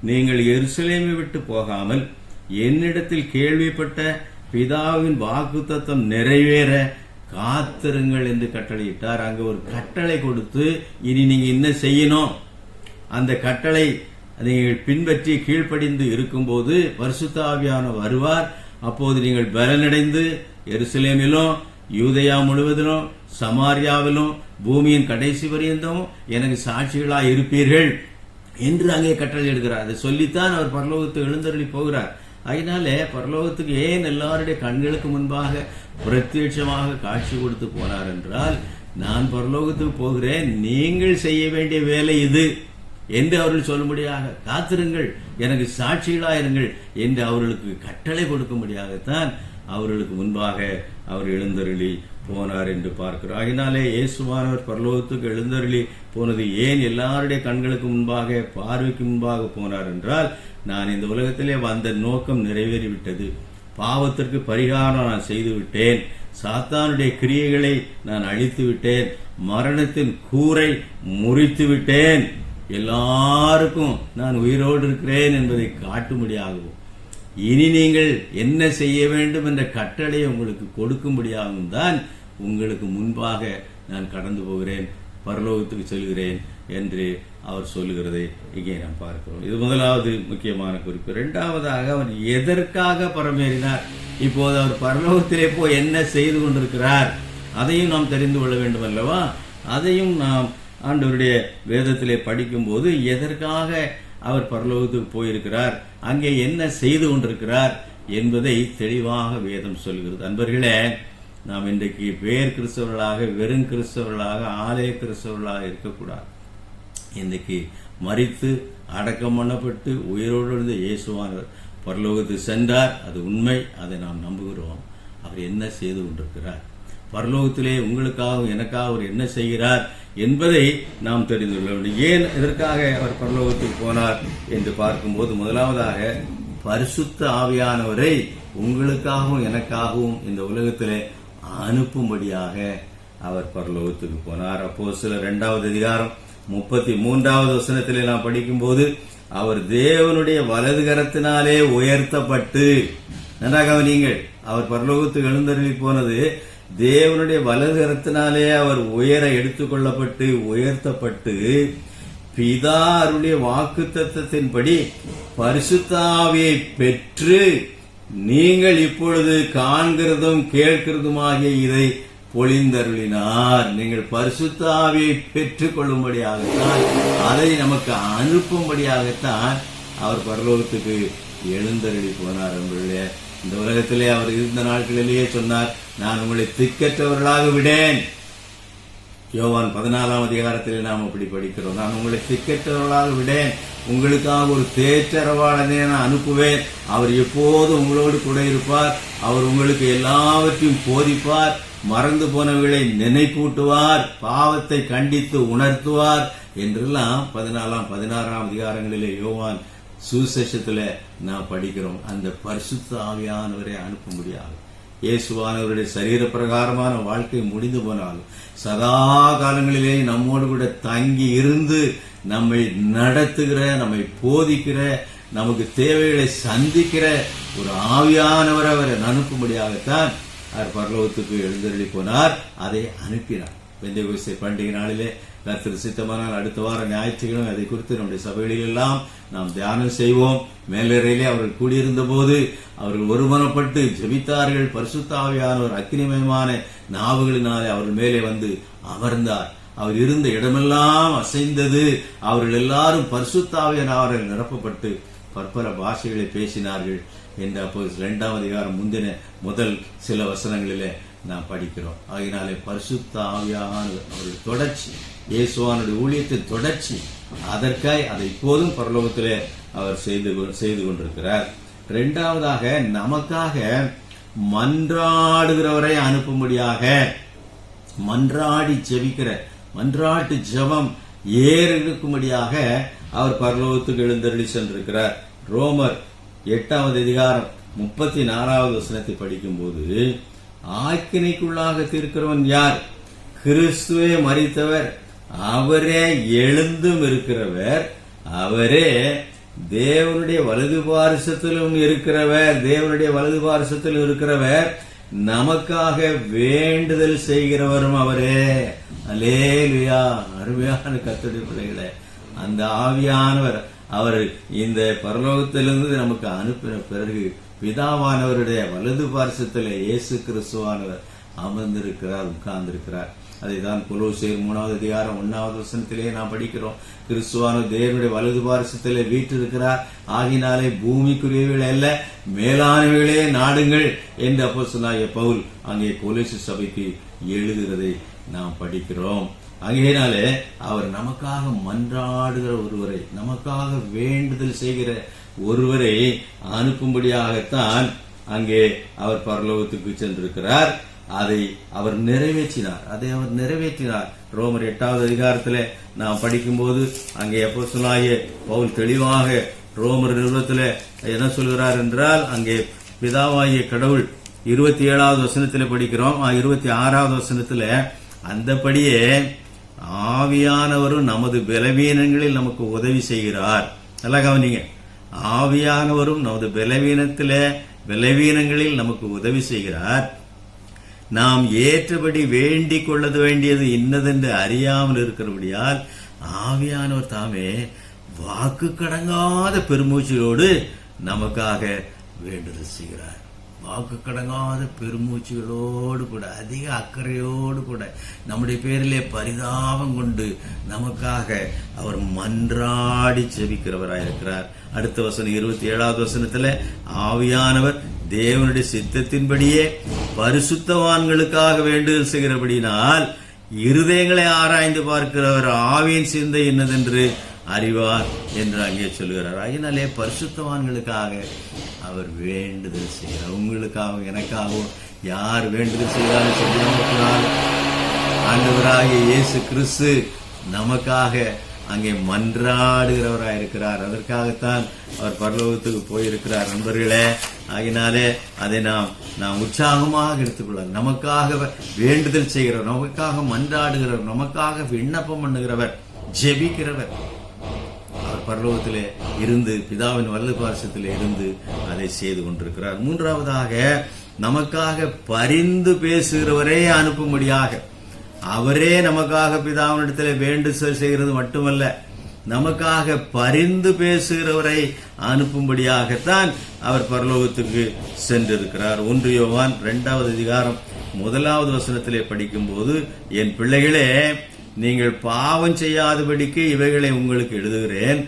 [SPEAKER 2] நீங்கள் எருசலேமை விட்டு போகாமல் என்னிடத்தில் கேள்விப்பட்ட பிதாவின் வாக்குத்தத்தம் நிறைவேற காத்திருங்கள் என்று கட்டளையிட்டார். அங்க ஒரு கட்டளை கொடுத்து இனி நீங்க என்ன செய்யணும், அந்த கட்டளை நீங்கள் பின்பற்றி கீழ்ப்படிந்து இருக்கும்போது பரிசுத்த ஆவியானவர் வருவார். அப்போது நீங்கள் பலனடைந்து எருசலேமிலும் யூதேயா முழுவதிலும் சமாரியாவிலும் பூமியின் கடைசி பரியந்தமும் எனக்கு சாட்சிகளாய் இருப்பீர்கள் என்று அங்கே கட்டளை எடுக்கிறார். அதை சொல்லித்தான் அவர் பரலோகத்துக்கு எழுந்தருளி போகிறார். அதனாலே பரலோகத்துக்கு ஏன் எல்லாருடைய கண்களுக்கு முன்பாக பிரத்யட்சமாக காட்சி கொடுத்து போனார் என்றால், நான் பரலோகத்துக்கு போகிறேன், நீங்கள் செய்ய வேண்டிய வேலை இது என்று அவர்கள் சொல்லும்படியாக காத்திருங்கள், எனக்கு சாட்சிகளாயிருங்கள் என்று அவர்களுக்கு கட்டளை கொடுக்கும்படியாகத்தான் அவர்களுக்கு முன்பாக அவர் எழுந்தருளி போனார் என்று பார்க்கிறோம். அதனாலே இயேசுவானவர் பரலோகத்துக்கு எழுந்தருளி போனது ஏன் எல்லாருடைய கண்களுக்கு முன்பாக பார்வைக்கு முன்பாக போனார் என்றால், நான் இந்த உலகத்திலே வந்த நோக்கம் நிறைவேறிவிட்டது, பாவத்திற்கு பரிகாரம் நான் செய்து விட்டேன், சாத்தானுடைய கிரியைகளை நான் அழித்து விட்டேன், மரணத்தின் கூரை முறித்து விட்டேன், எல்லாருக்கும் நான் உயிரோடு இருக்கிறேன் என்பதை காட்டும்படியாகவும் இனி நீங்கள் என்ன செய்ய வேண்டும் என்ற கட்டளையை உங்களுக்கு கொடுக்கும்படியாகவும் தான் உங்களுக்கு முன்பாக நான் கடந்து போகிறேன், பரலோகத்துக்கு செல்கிறேன் என்று அவர் சொல்லுகிறதை இங்கே நாம் பார்க்கிறோம். இது முதலாவது முக்கியமான குறிப்பு. இரண்டாவதாக அவர் எதற்காக பரமேறினார், இப்போது அவர் பரலோகத்திலே போய் என்ன செய்து கொண்டிருக்கிறார் அதையும் நாம் தெரிந்து கொள்ள வேண்டும் அல்லவா? அதையும் நாம் ஆண்டவருடைய வேதத்திலே படிக்கும் போது எதற்காக அவர் பரலோகத்துக்கு போயிருக்கிறார், அங்கே என்ன செய்து கொண்டிருக்கிறார் என்பதை தெளிவாக வேதம் சொல்கிறது. அன்பர்களே, நாம் இன்றைக்கு பேர் கிறிஸ்தவர்களாக, வெறும் கிறிஸ்தவர்களாக, ஆலய கிறிஸ்தவர்களாக இருக்கக்கூடாது. இன்றைக்கு மரித்து அடக்கம் பண்ணப்பட்டு உயிரோடு இருந்த இயேசுவானவர் பரலோகத்துக்கு சென்றார், அது உண்மை, அதை நாம் நம்புகிறோம். அவர் என்ன செய்து கொண்டிருக்கிறார், பரலோகத்திலே உங்களுக்காகவும் எனக்காக அவர் என்ன செய்கிறார் என்பதை நாம் தெரிந்து கொள்ள வேண்டும். ஏன் எதற்காக அவர் பரலோகத்துக்கு போனார் என்று பார்க்கும்போது, முதலாவதாக பரிசுத்த ஆவியானவரை உங்களுக்காகவும் எனக்காகவும் இந்த உலகத்திலே அனுப்பும்படியாக அவர் பரலோகத்துக்கு போனார். அப்போஸ்தலர் 2வது அதிகாரம் 33வது வசனத்திலே நாம் படிக்கும்போது, அவர் தேவனுடைய வலது கரத்தினாலே உயர்த்தப்பட்டு, நன்றாக நீங்கள், அவர் பரலோகத்துக்கு எழுந்தருளி போனது தேவனுடைய வலது கரத்தினாலே அவர் உயர எடுத்துக்கொள்ளப்பட்டு உயர்த்தப்பட்டு, பிதா அருளிய வாக்குத்தத்தத்தின்படி பரிசுத்த ஆவியை பெற்று நீங்கள் இப்பொழுது காண்கிறதும் கேட்கிறதுமாகிய இதை பொழிந்தருளினார். நீங்கள் பரிசுத்த ஆவியை பெற்றுக் கொள்ளும்படியாகத்தான், அதை நமக்கு அனுப்பும்படியாகத்தான் அவர் பரலோகத்துக்கு எழுந்தருளி போனார். உங்களுடைய இந்த உலகத்திலே அவர் இருந்த நாட்களிலேயே சொன்னார், நான் உங்களை திக்கற்றவர்களாக விடேன். யோவான் 14வது அதிகாரத்திலே நாம் அப்படி படிக்கிறோம். நான் உங்களை திக்கற்றவர்களாக விடேன், உங்களுக்காக ஒரு தேற்றரவாளனை நான் அனுப்புவேன், அவர் எப்போதும் உங்களோடு கூட இருப்பார், அவர் உங்களுக்கு எல்லாவற்றையும் போதிப்பார், மறந்து போனவர்களை நினைப்பூட்டுவார், பாவத்தை கண்டித்து உணர்த்துவார் என்றெல்லாம் 14, 16 அதிகாரங்களிலே யோவான் சுவிசேஷத்துல நாம் படிக்கிறோம். அந்த பரிசுத்த ஆவியானவரை அனுப்ப முடியாது. இயேசுவானவருடைய சரீர பிரகாரமான வாழ்க்கை முடிந்து போனாலும் சதா காலங்களிலே நம்மோடு கூட தங்கி இருந்து நம்மை நடத்துகிற, நம்மை போதிக்கிற, நமக்கு தேவைகளை சந்திக்கிற ஒரு ஆவியானவரை அவரை அனுப்பும்படியாகத்தான் அவர் பரலோகத்துக்கு எழுந்தருளி போனார், அதை அனுப்பினார். பெந்தெகோஸ்தே பண்டிகை நாளிலே கர்த்தர் சித்தமானால் அடுத்த வாரம் ஞாயிற்றுக்கிழமை அதை குறித்து நம்முடைய சபைகளில் எல்லாம் நாம் தியானம் செய்வோம். மேலறையிலே அவர்கள் கூடியிருந்த போது அவர்கள் ஒருமனப்பட்டு ஜெபித்தார்கள். பரிசுத்த ஆவியானவர் அக்கினிமயமான நாவுகளினாலே அவர்கள் மேலே வந்து அமர்ந்தார். அவர் இருந்த இடமெல்லாம் அசைந்தது. அவர்கள் எல்லாரும் பரிசுத்த ஆவியானவரால் நிரப்பப்பட்டு பற்பல பாஷைகளை பேசினார்கள் என்று அப்போது 2வது அதிகாரம் முந்தின முதல் சில வசனங்களிலே நாம் படிக்கிறோம். ஆகினாலே பரிசுத்த ஆவியானவர் அவருடைய தொடர்ச்சி, இயேசுவானுடைய ஊழியத்தின் தொடர்ச்சி, அதற்காய் அதை இப்போதும் பரலோகத்திலே அவர் செய்து கொண்டிருக்கிறார். இரண்டாவதாக நமக்காக மன்றாடுகிறவரை அனுப்பும்படியாக, மன்றாடி ஜெபிக்கிற மன்றாட்டு ஜெபம் ஏறெடுக்கும்படியாக அவர் பரலோகத்துக்கு எழுந்தருளி சென்றிருக்கிறார். ரோமர் 8வது அதிகாரம் 34வது வசனத்தை படிக்கும்போது, ஆக்கினைக்குள்ளாக தீர்க்கிறவன் யார்? கிறிஸ்துவே மரித்தவர், அவரே எழுந்தும் இருக்கிறவர், அவரே தேவனுடைய வலது பாரிசத்திலும் இருக்கிறவர், தேவனுடைய வலது பாரிசத்திலும் இருக்கிறவர், நமக்காக வேண்டுதல் செய்கிறவரும் அவரே. அல்லேலூயா! அருமையான கர்த்தருடைய பிள்ளைகளே, அந்த ஆவியானவர் அவர் இந்த பரலோகத்திலிருந்து நமக்கு அனுப்பின பிறகு பிதாவானவருடைய வலது பாரிசத்திலே இயேசு கிறிஸ்துவானவர் அமர்ந்திருக்கிறார், உட்கார்ந்திருக்கிறார். அதைதான் கொலோசியர் 3வது அதிகாரம் 1வது வசனத்திலே நாம் படிக்கிறோம். கிறிஸ்துவானவர் தேவனுடைய வலது பாரிசத்திலே வீற்றிருக்கிறார், ஆகினாலே பூமிக்குரியவைகள் அல்ல மேலானவைகளே நாடுங்கள் என்று அப்போஸ்தலனாகிய பவுல் அங்கே கொலோசி சபைக்கு எழுதுகிறதை நாம் படிக்கிறோம். ஆகையினாலே அவர் நமக்காக மன்றாடுகிற ஒருவரை, நமக்காக வேண்டுதல் செய்கிற ஒருவரை அனுப்பும்படியாகத்தான் அங்கே அவர் பரலோகத்துக்கு சென்றிருக்கிறார். அதை அவர் நிறைவேற்றினார். ரோமர் 8வது அதிகாரத்தில் நாம் படிக்கும்போது அங்கே அப்போஸ்தலனாகிய பவுல் தெளிவாக ரோமர் நிருபத்தில் என்ன சொல்கிறார் என்றால், அங்கே பிதாவாகிய கடவுள் 27வது வசனத்தில் படிக்கிறோம். 26வது வசனத்தில், அந்தபடியே ஆவியானவரும் நமது பலவீனங்களில் நமக்கு உதவி செய்கிறார். நல்லா கவனிங்க, ஆவியானவரும் நமது பலவீனங்களில் நமக்கு உதவி செய்கிறார். நாம் ஏற்றபடி வேண்டிக் கொள்ள வேண்டியது இன்னதென்று அறியாமல் இருக்கிறபடியால் ஆவியானவர் தாமே வாக்கு கடங்காத பெருமூச்சியோடு நமக்காக வேண்டுதல் செய்கிறார். வாக்கு கடங்காத பெருமூச்சுகளோடு கூட, அதிக அக்கறையோடு கூட, நம்முடைய பேரிலே பரிதாபம் கொண்டு நமக்காக அவர் மன்றாடி செபிக்கிறவராயிருக்கிறார். அடுத்த வசனம் 27வது வசனத்துல, ஆவியானவர் தேவனுடைய சித்தத்தின்படியே பரிசுத்தவான்களுக்காக வேண்டுதல் செய்கிறபடினால் இருதயங்களை ஆராய்ந்து பார்க்கிறவர் ஆவியின் சிந்தை என்னதென்று அறிவார் என்று அங்கே சொல்லுகிறார். அதனாலே பரிசுத்தவான்களுக்காக அவர் வேண்டுதல் செய்கிறார். உங்களுக்காகவும் எனக்காகவும் யார் வேண்டுதல் செய்தாலும் செய்யாமல் ஆண்டவராகிய இயேசு கிறிஸ்து நமக்காக அங்கே மன்றாடுகிறவராயிருக்கிறார். அதற்காகத்தான் அவர் பரலோகத்துக்கு போயிருக்கிறார். நண்பர்களே, ஆகினாலே அதை நாம் உற்சாகமாக எடுத்துக்கொள்ளலாம். நமக்காக வேண்டுதல் செய்கிறவர், நமக்காக மன்றாடுகிறவர், நமக்காக விண்ணப்பம் பண்ணுகிறவர், ஜெபிக்கிறவர் அவர் பரலோகத்திலே இருந்து, பிதாவின் வலது பாரிசத்திலே இருந்து அதை செய்து கொண்டிருக்கிறார். மூன்றாவதாக, நமக்காக பரிந்து பேசுகிறவரே அனுப்பும்படியாக, அவரே நமக்காக பிதாவினிடத்தில் வேண்டுதல் செய்கிறது மட்டுமல்ல, நமக்காக பரிந்து பேசுகிறவரை அனுப்பும்படியாகத்தான் அவர் பரலோகத்துக்கு சென்றிருக்கிறார். 1 யோவான் 2வது அதிகாரம் 1வது வசனத்திலே படிக்கும்போது, என் பிள்ளைகளே, நீங்கள் பாவம் செய்யாதபடிக்கு இவைகளை உங்களுக்கு எழுதுகிறேன்.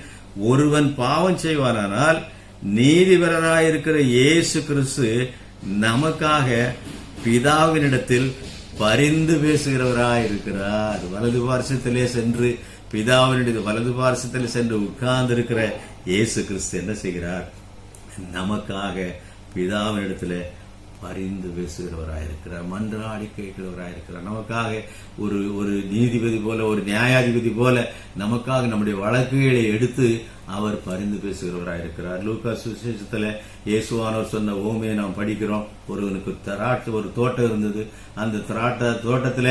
[SPEAKER 2] ஒருவன் பாவம் செய்வானால் நீதிபரராயிருக்கிற இயேசு கிறிஸ்து நமக்காக பிதாவினிடத்தில் பரிந்து பேசுகிறவராயிருக்கிறார். வலது பாரிசத்திலே சென்று, பிதாவினுடைய வலது பாரிசத்தில் சென்று உட்கார்ந்து இருக்கிற இயேசு கிறிஸ்து என்ன செய்கிறார்? நமக்காக பிதாவினிடத்தில் பரிந்து பேசுகிறவராயிருக்கிறார், மன்றாடி கேட்கிறவராயிருக்கிறார். நமக்காக ஒரு நீதிபதி போல, ஒரு நியாயாதிபதி போல நமக்காக நம்முடைய வழக்குகளை எடுத்து அவர் பரிந்து பேசுகிறவராயிருக்கிறார். லூக்கா சுவிசேஷத்துல இயேசுவானவர் சொன்ன ஓமையை நாம் படிக்கிறோம். ஒருவனுக்கு ஒரு தோட்டம் இருந்தது. அந்த தோட்டத்துல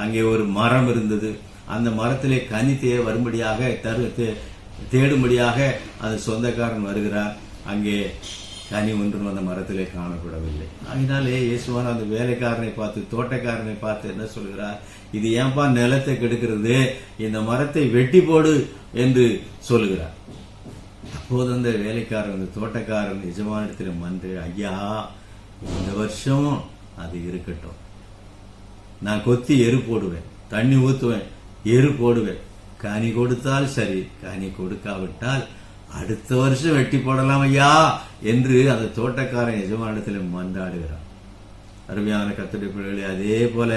[SPEAKER 2] அங்கே ஒரு மரம் இருந்தது. அந்த மரத்திலே கனி வரும்படியாக தேடும்படியாக அந்த சொந்தக்காரன் வருகிறார். அங்கே கனி ஒன்றும் அந்த மரத்திலே காணப்படவில்லை. அதனாலே இயேசுவான அந்த வேலைக்காரனை பார்த்து, தோட்டக்காரனை பார்த்து என்ன சொல்கிறார்? இது ஏன்பா நிலத்தை கெடுக்கிறது, இந்த மரத்தை வெட்டி போடு என்று சொல்லுகிறார். அப்போது அந்த வேலைக்காரன், அந்த தோட்டக்காரன் எஜமானிடத்தில் மன்று, ஐயா, இந்த வருஷம் அது இருக்கட்டும், நான் கொத்தி எரு போடுவேன், தண்ணி ஊத்துவேன், எரு போடுவேன், கனி கொடுத்தால் சரி, கனி கொடுக்காவிட்டால் அடுத்த வருஷம் வெட்டி போடலாம் ஐயா என்று அந்த தோட்டக்காரன் எஜமானிடத்தில் மன்றாடுகிறான். அருமையான கர்த்தருடைய பிள்ளைகளே, அதே போல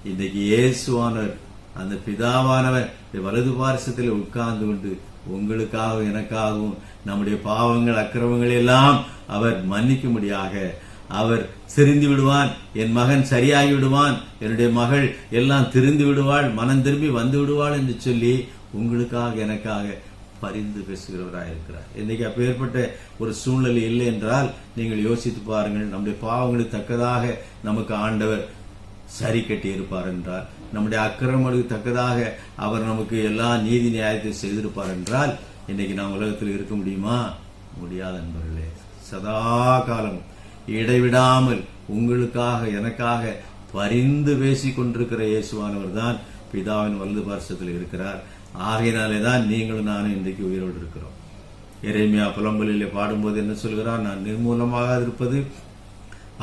[SPEAKER 2] இன்றைக்கு இயேசுவானவர், அந்த பிதாவானவர் வலது பாரிசத்தில் உட்கார்ந்து கொண்டு உங்களுக்காகவும் எனக்காகவும் நம்முடைய பாவங்கள் அக்கிரமங்கள் எல்லாம் அவர் மன்னிக்கும்படியாக அவர் திருந்தி விடுவான். என் மகன் சரியாகி விடுவான், என்னுடைய மகள் எல்லாம் திருந்து விடுவாள், மனம் திரும்பி வந்து விடுவாள் என்று சொல்லி உங்களுக்காக எனக்காக பரிந்து பேசுகிறவராக இருக்கிறார். இன்னைக்கு அப்பேற்பட்ட ஒரு சூழ்நிலை இல்லை என்றால் நீங்கள் யோசித்து பாருங்கள். நம்முடைய பாவங்களுக்கு தக்கதாக நமக்கு ஆண்டவர் சரி கட்டி இருப்பார் என்றால், நம்முடைய அக்கிரமங்களுக்கு தக்கதாக அவர் நமக்கு எல்லா நீதி நியாயத்தை செய்திருப்பார் என்றால் இன்னைக்கு நாம் உலகத்தில் இருக்க முடியுமா? முடியாத நண்பர்களே. சதா காலம் இடைவிடாமல் உங்களுக்காக எனக்காக பரிந்து பேசிக் கொண்டிருக்கிற இயேசுவானவர் தான் பிதாவின் வலது பார்சத்தில் இருக்கிறார். ஆகையினாலே தான் நீங்களும் நானும் இன்றைக்கு உயிரோடு இருக்கிறோம். எரேமியா புலம்பலிலே பாடும்போது என்ன சொல்கிறார்? நான் நிர்மூலமாக இருப்பது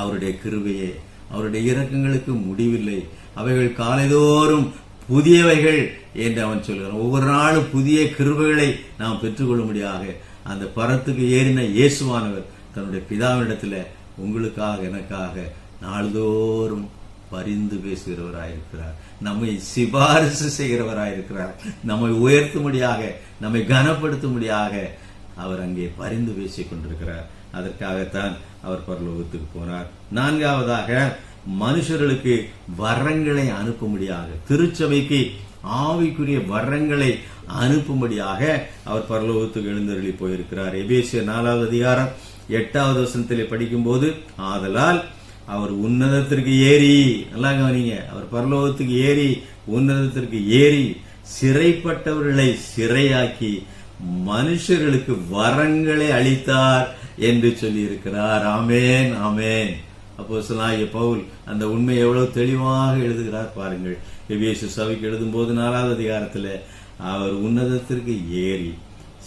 [SPEAKER 2] அவருடைய கிருபையே, அவருடைய இரக்கங்களுக்கு முடிவில்லை, அவைகள் காலைதோறும் புதியவைகள் என்று அவன் சொல்கிறான். ஒவ்வொரு நாளும் புதிய கிருபைகளை நாம் பெற்றுக்கொள்ளும்படியாக அந்த பரத்துக்கு ஏறின இயேசுவானவர் தன்னுடைய பிதாவினிடத்தில் உங்களுக்காக எனக்காக நாள்தோறும் பரிந்து பேசுகிறவராயிருக்கிறார். நம்மை சிபாரிசு செய்கிறவராயிருக்கிறார். நம்மை உயர்த்தும்படியாக, நம்மை கனப்படுத்தும்படியாக அவர் அங்கே பரிந்து பேசிக் கொண்டிருக்கிறார். அதற்காகத்தான் அவர் பரலோகத்துக்கு போனார். நான்காவதாக, மனுஷர்களுக்கு வரங்களை அனுப்பும்படியாக, திருச்சபைக்கு ஆவிக்குரிய வரங்களை அனுப்பும்படியாக அவர் பரலோகத்துக்கு எழுந்தருளி போயிருக்கிறார். எபேசியர் 4வது அதிகாரம் 8வது வசனத்திலே படிக்கும்போது, ஆதலால் அவர் உன்னதத்திற்கு ஏறி, நல்லா கவனிங்க, அவர் பரலோகத்துக்கு ஏறி உன்னதத்திற்கு ஏறி சிறைப்பட்டவர்களை சிறையாக்கி மனுஷர்களுக்கு வரங்களை அளித்தார் என்று சொல்லி இருக்கிறார். ஆமேன், ஆமேன். அப்போஸ்தலனாகிய பவுல் அந்த உண்மை எவ்வளவு தெளிவாக எழுதுகிறார் பாருங்கள். எபேசு சபைக்கு எழுதும்போது 4வது அதிகாரத்தில் அவர் உன்னதத்திற்கு ஏறி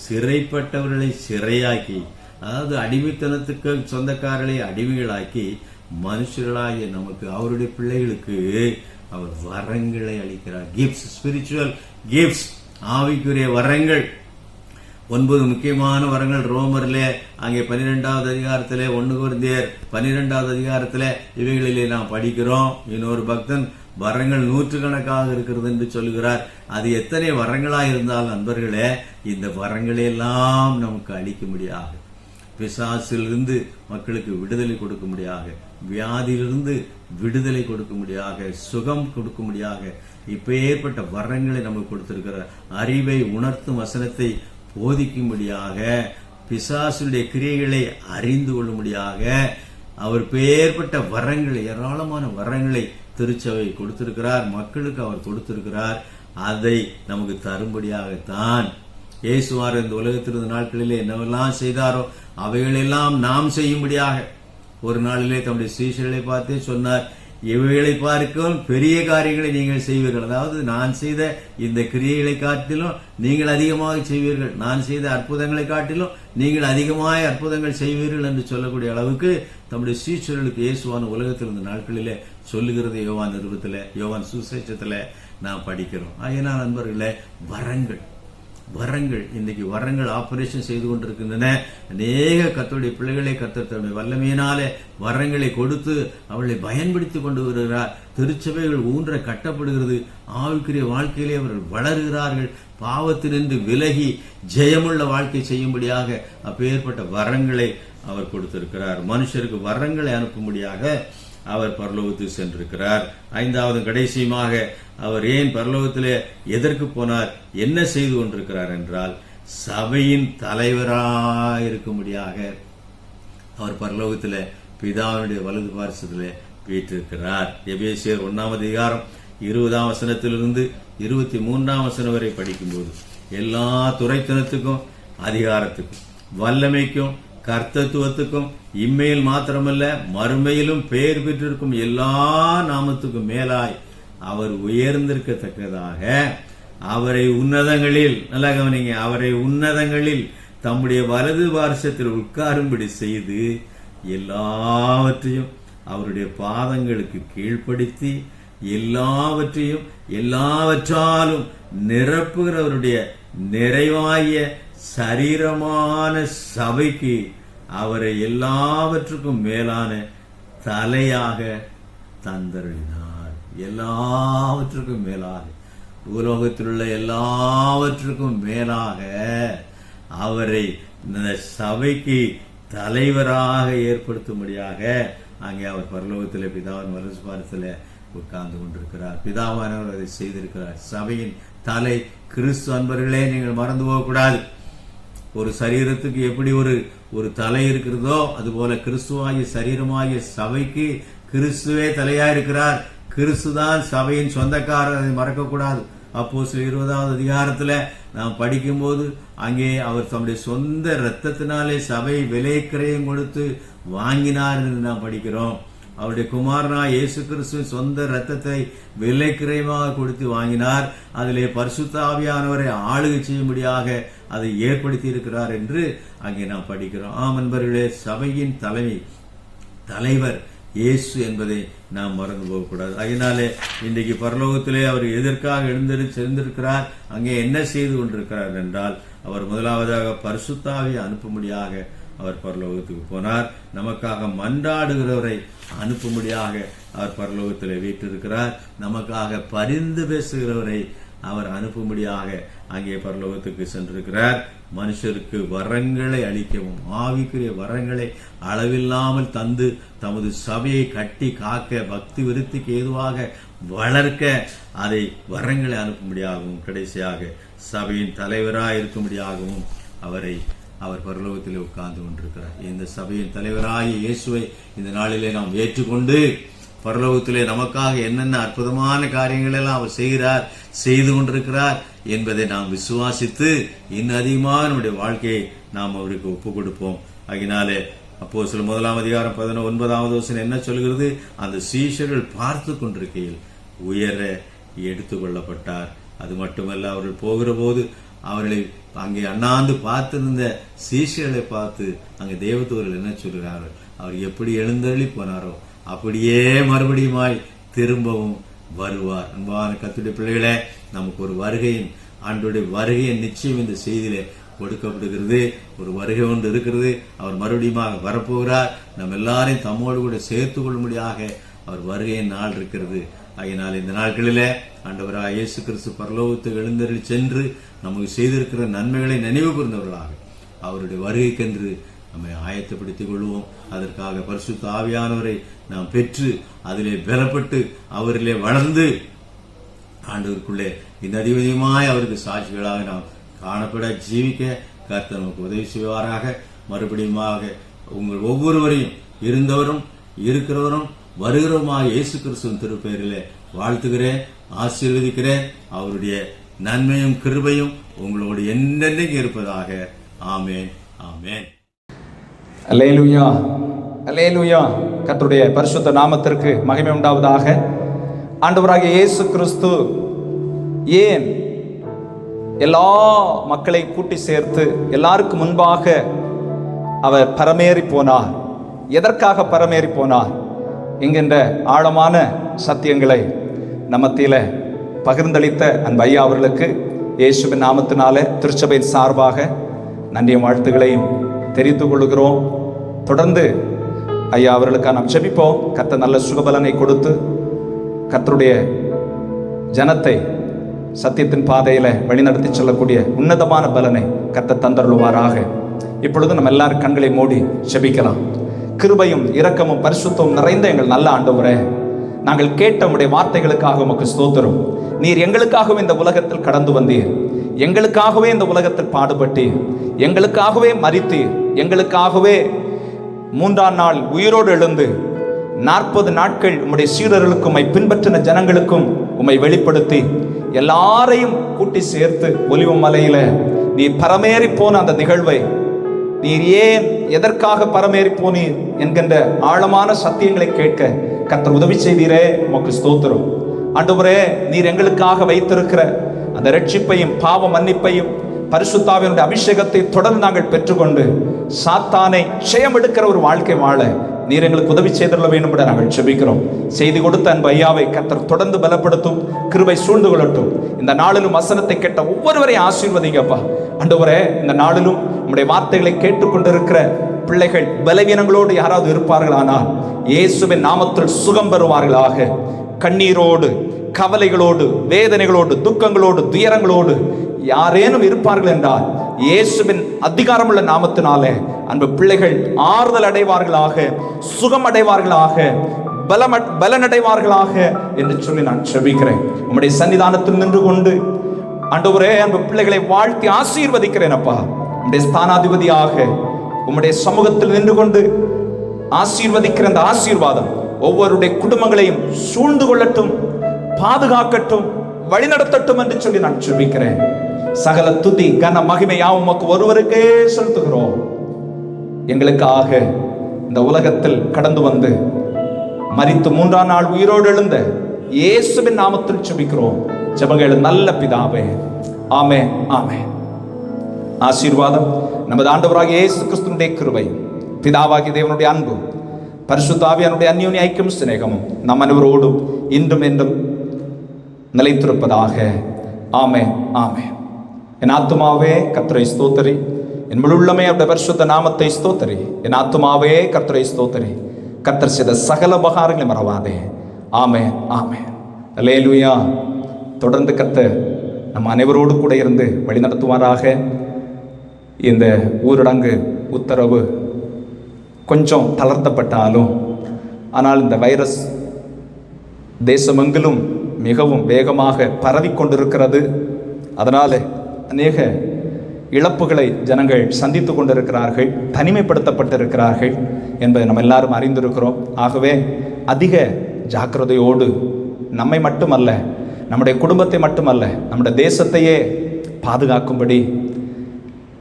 [SPEAKER 2] சிறைப்பட்டவர்களை சிறையாக்கி, அதாவது அடிமைத்தனத்துக்கு சொந்தக்காரர்களை அடிமைகளாக்கி மனுஷர்களாகிய நமக்கு, அவருடைய பிள்ளைகளுக்கு அவர் வரங்களை அளிக்கிறார். கிஃப்ட்ஸ், ஸ்பிரிச்சுவல் கிஃப்ட்ஸ், ஆவிக்குரிய வரங்கள். 9 முக்கியமான வரங்கள் ரோமர்ல, அங்கே 12வது அதிகாரத்திலே, 1 கொரிந்தியர் 12வது அதிகாரத்திலே இவைகளிலே நாம் படிக்கிறோம். இன்னொரு பக்தன் வரங்கள் நூற்றுக்கணக்காக இருக்கிறது என்று சொல்லுகிறார். அது எத்தனை வரங்களாக இருந்தால் நண்பர்களே, இந்த வரங்களெல்லாம் நமக்கு அளிக்க முடியாது. பிசாசிலிருந்து மக்களுக்கு விடுதலை கொடுக்க முடியாக, வியாதியிலிருந்து விடுதலை கொடுக்க முடியாக, சுகம் கொடுக்க முடியாக இப்பேற்பட்ட வரங்களை நமக்கு கொடுத்திருக்கிறார். அறிவை உணர்த்தும் வசனத்தை போதிக்கும்படியாக, பிசாசுடைய கிரியைகளை அறிந்து கொள்ளும்படியாக அவர் பேர்பட்ட வரங்களை, ஏராளமான வரங்களை திருச்சபை கொடுத்திருக்கிறார். மக்களுக்கு அவர் கொடுத்திருக்கிறார். அதை நமக்கு தரும்படியாகத்தான் இயேசுவார் இந்த உலகத்திலிருந்த நாட்களிலே என்னவெல்லாம் செய்தாரோ அவைகளெல்லாம் நாம் செய்யும்படியாக ஒரு நாளிலே தம்முடைய சீஷர்களை பார்த்தே சொன்னார், இவைகளை பார்க்கும் பெரிய காரியங்களை நீங்கள் செய்வீர்கள். அதாவது நான் செய்த இந்த கிரியைகளை காட்டிலும் நீங்கள் அதிகமாக செய்வீர்கள், நான் செய்த அற்புதங்களை காட்டிலும் நீங்கள் அதிகமாக அற்புதங்கள் செய்வீர்கள் என்று சொல்லக்கூடிய அளவுக்கு தம்முடைய சீஷர்களுக்கு இயேசுவான உலகத்தில் இருந்த நாட்களிலே சொல்லுகிறது யோவான் நிருபத்தில், யோவான் சுவிசேஷத்தில் நாம் படிக்கிறோம். ஆகையினால் நண்பர்களே, வரங்கள் வரங்கள் இன்னைக்கு வரங்கள் ஆபரேஷன் செய்து கொண்டிருக்கின்றன. அநேக கர்த்தருடைய பிள்ளைகளை கர்த்தர் தன்னுடைய வல்லமையினாலே வரங்களை கொடுத்து அவர்களை பயன்படுத்தி கொண்டு வருகிறார். திருச்சபைகள் ஊன்ற கட்டப்படுகிறது. ஆவிக்குரிய வாழ்க்கையிலே அவர்கள் வளர்கிறார்கள். பாவத்தினின்று விலகி ஜெயமுள்ள வாழ்க்கை செய்யும்படியாக அப்பேற்பட்ட வரங்களை அவர் கொடுத்திருக்கிறார். மனுஷருக்கு வரங்களை அனுப்பும்படியாக அவர் பரலோகத்துக்கு சென்றிருக்கிறார். 5வது கடைசியுமாக அவர் ஏன் பரலோகத்திலே எதற்கு போனார், என்ன செய்து கொண்டிருக்கிறார் என்றால், சபையின் தலைவராயிருக்கும்படியாக அவர் பரலோகத்திலே பிதாவினுடைய வலது பார்சத்திலே வீற்றிருக்கிறார். எபேசியர் 1வது அதிகாரம் 20ஆம் வசனத்திலிருந்து 23ஆம் வசனம் வரை படிக்கும்போது, எல்லா துரைத்தனத்துக்கும் அதிகாரத்துக்கும் வல்லமைக்கும் கர்த்தத்துவத்துக்கும் இம்மையில் மாத்திரமல்ல மறுமையிலும் பெயர் பெற்றிருக்கும் எல்லா நாமத்துக்கும் மேலாய் அவர் உயர்ந்திருக்கத்தக்கதாக அவரை உன்னதங்களில், நல்லா கவனிங்க, அவரை உன்னதங்களில் தம்முடைய வலது பார்சத்தில் உட்காரும்படி செய்து எல்லாவற்றையும் அவருடைய பாதங்களுக்கு கீழ்ப்படுத்தி எல்லாவற்றையும் எல்லாவற்றாலும் நிரப்புகிறவருடைய நிறைவாகிய சரீரமான சபைக்கு அவரை எல்லாவற்றுக்கும் மேலான தலையாக தந்தருளினார். எல்லாவற்றுக்கும் மேலாக, உலகத்தில் உள்ள எல்லாவற்றுக்கும் மேலாக அவரை இந்த சபைக்கு தலைவராக ஏற்படுத்தும்படியாக அங்கே அவர் பரலோகத்தில் பிதாவின் வலது பார்சத்தில் உட்கார்ந்து கொண்டிருக்கிறார். பிதாவானவர் அதை செய்திருக்கிறார். சபையின் தலை கிறிஸ்து. அன்பர்களே, நீங்கள் மறந்து போகக்கூடாது. ஒரு சரீரத்துக்கு எப்படி ஒரு தலை இருக்கிறதோ அதுபோல கிறிஸ்துவாகிய சரீரமாகிய சபைக்கு கிறிஸ்துவே தலையா இருக்கிறார். கிறிஸ்துதான் சபையின் சொந்தக்காரர், அதை மறக்கக்கூடாது. அப்போஸ்தலர் 20வது அதிகாரத்துல நாம் படிக்கும்போது அங்கே அவர் தம்முடைய சொந்த இரத்தத்தினாலே சபை விலை கிரயம் கொடுத்து வாங்கினார் என்று நாம் படிக்கிறோம். அவருடைய குமாரனா இயேசு கிறிஸ்துவின் சொந்த இரத்தத்தை விலை கிரயமாக கொடுத்து வாங்கினார். அதிலே பரிசுத்த ஆவியானவரை ஆளுகை செய்யும்படியாக அதை ஏற்படுத்தி இருக்கிறார் என்று அங்கே நாம் படிக்கிறோம். ஆம் அன்பர்களே, சபையின் தலைவர் இயேசு என்பதை நாம் மறந்து போகக்கூடாது. அதனாலே இன்றைக்கு பரலோகத்திலே அவர் எதற்காக எழுந்திருக்கிறார், அங்கே என்ன செய்து கொண்டிருக்கிறார் என்றால், அவர் முதலாவதாக பரிசுத்த ஆவியை அனுப்பும்படியாக அவர் பரலோகத்துக்கு போனார். நமக்காக மன்றாடுகிறவரை அனுப்பும்படியாக அவர் பரலோகத்திலே வீற்றிருக்கிறார். நமக்காக பரிந்து பேசுகிறவரை அவர் அனுப்பும்படியாக அங்கே பரலோகத்துக்கு சென்றிருக்கிறார். மனுஷருக்கு வரங்களை அளிக்கவும் ஆவிக்குரிய வரங்களை அளவில்லாமல் தந்து தமது சபையை கட்டி காக்க பக்தி விருத்திக்கு ஏதுவாக வளர்க்க அதை வரங்களை அனுப்பும்படியாகவும் கடைசியாக சபையின் தலைவராக இருக்கும்படியாகவும் அவர் பரலோகத்திலே உட்கார்ந்து கொண்டிருக்கிறார். இந்த சபையின் தலைவராகிய இயேசுவை இந்த நாளிலே நாம் ஏற்றுக்கொண்டு பரலோகத்திலே நமக்காக என்னென்ன அற்புதமான காரியங்கள் எல்லாம் அவர் செய்து கொண்டிருக்கிறார் என்பதை நாம் விசுவாசித்து இன்னும் அதிகமாக நம்முடைய வாழ்க்கையை நாம் அவருக்கு ஒப்புக் கொடுப்போம். அதனாலே அப்போஸ்தலர் 1ஆம் அதிகாரம் 19வது வசனம் என்ன சொல்கிறது? அந்த சீஷர்கள் பார்த்து கொண்டிருக்கையில் உயர எடுத்துக் கொள்ளப்பட்டார். அது மட்டுமல்ல, அவர்கள் போகிற போது அவர்களை அங்கே அண்ணாந்து பார்த்திருந்த சீஷர்களை பார்த்து அங்கே தேவதூதர்கள் என்ன சொல்கிறார்கள்? அவர் எப்படி எழுந்தருளி போனாரோ அப்படியே மறுபடியுமாய் திரும்பவும் வருவார். அன்பான கர்த்தருடைய பிள்ளைகளே, நமக்கு ஒரு வருகையின் ஆண்டவருடைய வருகையின் நிச்சயம் இந்த செய்தியிலே கொடுக்கப்படுகிறது. ஒரு வருகை ஒன்று இருக்கிறது. அவர் மறுபடியும் வரப்போகிறார். நம்ம எல்லாரையும் தம்மோடு கூட சேர்த்து கொள்ளும்படியாக அவர் வருகையின் நாள் இருக்கிறது. அதனால் இந்த நாட்களிலே ஆண்டவராக இயேசு கிறிஸ்து பரலோகத்துக்கு எழுந்தருளி சென்று நமக்கு செய்திருக்கிற நன்மைகளை நினைவு கூர்ந்தவர்களாக அவருடைய வருகைக்கென்று நம்மை ஆயத்தப்படுத்திக் கொள்வோம். அதற்காக பரிசுத்த ஆவியானவரை நாம் பெற்று அதிலே பலப்பட்டு அவரிலே வளர்ந்து ஆண்டவருக்குள்ளே இன்னும் அதிகமாய் அவருக்கு சாட்சிகளாக நாம் காணப்பட ஜீவிக்க கர்த்தர் நமக்கு உதவி செய்வாராக. மறுபடியும் உங்கள் ஒவ்வொருவரையும் இருந்தவரும் இருக்கிறவரும் வருகிறவருமாக இயேசு கிறிஸ்துவின் திருப்பெயரிலே வாழ்த்துகிறேன், ஆசீர்வதிக்கிறேன். அவருடைய நன்மையும் கிருபையும் உங்களோடு என்னென்னைக்கு இருப்பதாக. ஆமேன், ஆமேன்.
[SPEAKER 1] அல்லேலூயா, அல்லேலூயா. கர்த்தருடைய பரிசுத்த நாமத்திற்கு மகிமை உண்டாவதாக. ஆண்டவராகிய இயேசு கிறிஸ்து ஏன் எல்லா மக்களை கூட்டி சேர்த்து எல்லாருக்கும் முன்பாக அவர் பரமேறி போனார்? எதற்காக பரமேறி போனார் என்கின்ற ஆழமான சத்தியங்களை நம்மத்தில பகிர்ந்தளித்த அன்பு ஐயா அவர்களுக்கு இயேசுவின் நாமத்தினால திருச்சபையின் சார்பாக நன்றியும் வாழ்த்துக்களையும் தெரிவித்துக் கொள்கிறோம். தொடர்ந்து ஐயா அவர்களுக்காக நாம் ஜெபிப்போம். கர்த்தர் நல்ல சுகபலனை கொடுத்து கர்த்தருடைய ஜனத்தை சத்தியத்தின் பாதையில வழிநடத்தி செல்லக்கூடிய உன்னதமான பலனை கர்த்தர் தந்தருளுவாராக. இப்பொழுது நம்ம எல்லாரும் கண்களை மூடி ஜெபிக்கலாம். கிருபையும் இரக்கமும் பரிசுத்தமும் நிறைந்த எங்கள் நல்ல ஆண்டவரே, நாங்கள் கேட்ட உம்முடைய வார்த்தைகளுக்காக உமக்கு ஸ்தோத்திரம். நீர் எங்களுக்காகவே இந்த உலகத்தில் கடந்து வந்தீர், எங்களுக்காகவே இந்த உலகத்தில் பாடுபட்டீர், எங்களுக்காகவே மரித்தீர், எங்களுக்காகவே 3ஆம் நாள் உயிரோடு எழுந்து 40 நாட்கள் உம்முடைய சீடர்களுக்கும் உம்மை பின்பற்றின ஜனங்களுக்கும் உம்மை வெளிப்படுத்தி எல்லாரையும் கூட்டி சேர்த்து ஒலிவ மலையில நீர் பரமேறி போன அந்த நிகழ்வை, நீர் ஏன் எதற்காக பரமேறி போனீர் என்கின்ற ஆழமான சத்தியங்களை கேட்க கர்த்தர் உதவி செய்தீரே, உமக்கு ஸ்தோத்திரம். ஆண்டவரே, நீர் எங்களுக்காக வைத்திருக்கிற அந்த ரட்சிப்பையும் பாவ மன்னிப்பையும் பரிசுத்தாவினுடைய அபிஷேகத்தை தொடர்ந்து நாங்கள் பெற்றுக்கொண்டு சாத்தானை ஜெயம் எடுக்கிற ஒரு வாழ்க்கை வாழ நீர் எங்களுக்கு உதவி செய்துள்ள வேண்டும் என்று நாங்கள் ஜெபிக்கிறோம். செய்தி கொடுத்த அன்பு ஐயாவை கர்த்தர் தொடர்ந்து பலப்படுத்தும், கிருபை சூழ்ந்து கொள்ளட்டும். இந்த நாளிலும் வசனத்தை கேட்ட ஒவ்வொருவரையும் ஆசீர்வதிங்கப்பா. ஆண்டவரே, இந்த நாளிலும் உம்முடைய வார்த்தைகளை கேட்டுக்கொண்டிருக்கிற பிள்ளைகள் பலவீனங்களோடு யாராவது இருப்பார்களானால் இயேசுவின் நாமத்தில் சுகம் பெறுவார்களாக. கண்ணீரோடு, கவலைகளோடு, வேதனைகளோடு, துக்கங்களோடு, துயரங்களோடு யாரேனும் இருப்பார்கள் என்றால் இயேசுவின் அதிகாரமுள்ள நாமத்தினாலே அன்பு பிள்ளைகள் ஆறுதல் அடைவார்களாக, சுகம் அடைவார்களாக, பலனடைவார்களாக என்று சொல்லி நான் ஜெபிக்கிறேன். உம்முடைய சன்னிதானத்தில் நின்று கொண்டு ஆண்டவரே, அன்பு பிள்ளைகளை வாழ்த்தி ஆசீர்வதிக்கிறேன் அப்பா. உம்முடைய ஸ்தானாதிபதியாக உம்முடைய சமூகத்தில் நின்று கொண்டு ஆசீர்வதிக்கிற அந்த ஆசீர்வாதம் ஒவ்வொருடைய குடும்பங்களையும் சூழ்ந்து கொள்ளட்டும், பாதுகாக்கட்டும், வழிநடத்தட்டும் என்று சொல்லி நான் ஜெபிக்கிறேன். சகல துதி கன மகிமையாவும் உமக்கு ஒருவருக்கே செலுத்துகிறோம். எங்களுக்காக இந்த உலகத்தில் கடந்து வந்து மரித்து 3ஆம் நாள் உயிரோடு எழுந்த இயேசுவின் நாமத்தில் ஜெபிக்கிறோம். ஜெபங்கள் நல்ல பிதாவே, ஆமென், ஆமென். ஆசீர்வாதம் நமது ஆண்டவராகிய இயேசு கிறிஸ்துவினுடைய கிருபை, பிதாவாகிய தேவனுடைய அன்பு, பரிசுத்த ஆவியானுடைய அந்யோன்ய ஐக்கியம் சிநேகமும் நம் அனைவரோடும் இன்றும் என்றும் நிலைத்திருப்பதாக. ஆமென், ஆமென். என் ஆத்துமாவே கர்த்தரை ஸ்தோத்திரி, என் முழுள்ளமே அவருடைய பரிசுத்த நாமத்தை ஸ்தோத்திரி. என் ஆத்துமாவே கர்த்தரை ஸ்தோத்திரி, கர்த்தர் செய்த சகல உபகாரங்களை மறவாதே. ஆமென், ஆமென். அல்லேலூயா. தொடர்ந்து கர்த்தர் நம் அனைவரோடு கூட இருந்து வழி நடத்துவாராக. இந்த ஊரடங்கு உத்தரவு கொஞ்சம் தளர்த்தப்பட்டாலும், ஆனால் இந்த வைரஸ் தேசமெங்கிலும் மிகவும் வேகமாக பரவி கொண்டிருக்கிறது. அதனால் அநேக இழப்புகளை ஜனங்கள் சந்தித்து கொண்டிருக்கிறார்கள், தனிமைப்படுத்தப்பட்டிருக்கிறார்கள் என்பதை நம்ம எல்லாரும் அறிந்திருக்கிறோம். ஆகவே அதிக ஜாக்கிரதையோடு நம்மை மட்டுமல்ல, நம்முடைய குடும்பத்தை மட்டுமல்ல, நம்முடைய தேசத்தையே பாதுகாக்கும்படி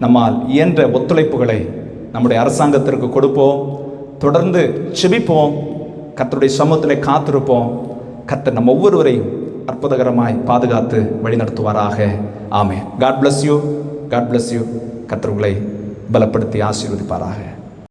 [SPEAKER 1] நம்மால் இயன்ற ஒத்துழைப்புகளை நம்முடைய அரசாங்கத்திற்கு கொடுப்போம். தொடர்ந்து செபிப்போம், கர்த்தருடைய சமூகத்தில் காத்திருப்போம். கர்த்தர் நம்ம ஒவ்வொருவரையும் அற்புதகரமாய் பாதுகாத்து வழிநடத்துவாராக. ஆமென். God bless you, God bless you. கர்த்தர் உங்களை பலப்படுத்தி ஆசீர்வதிப்பாராக.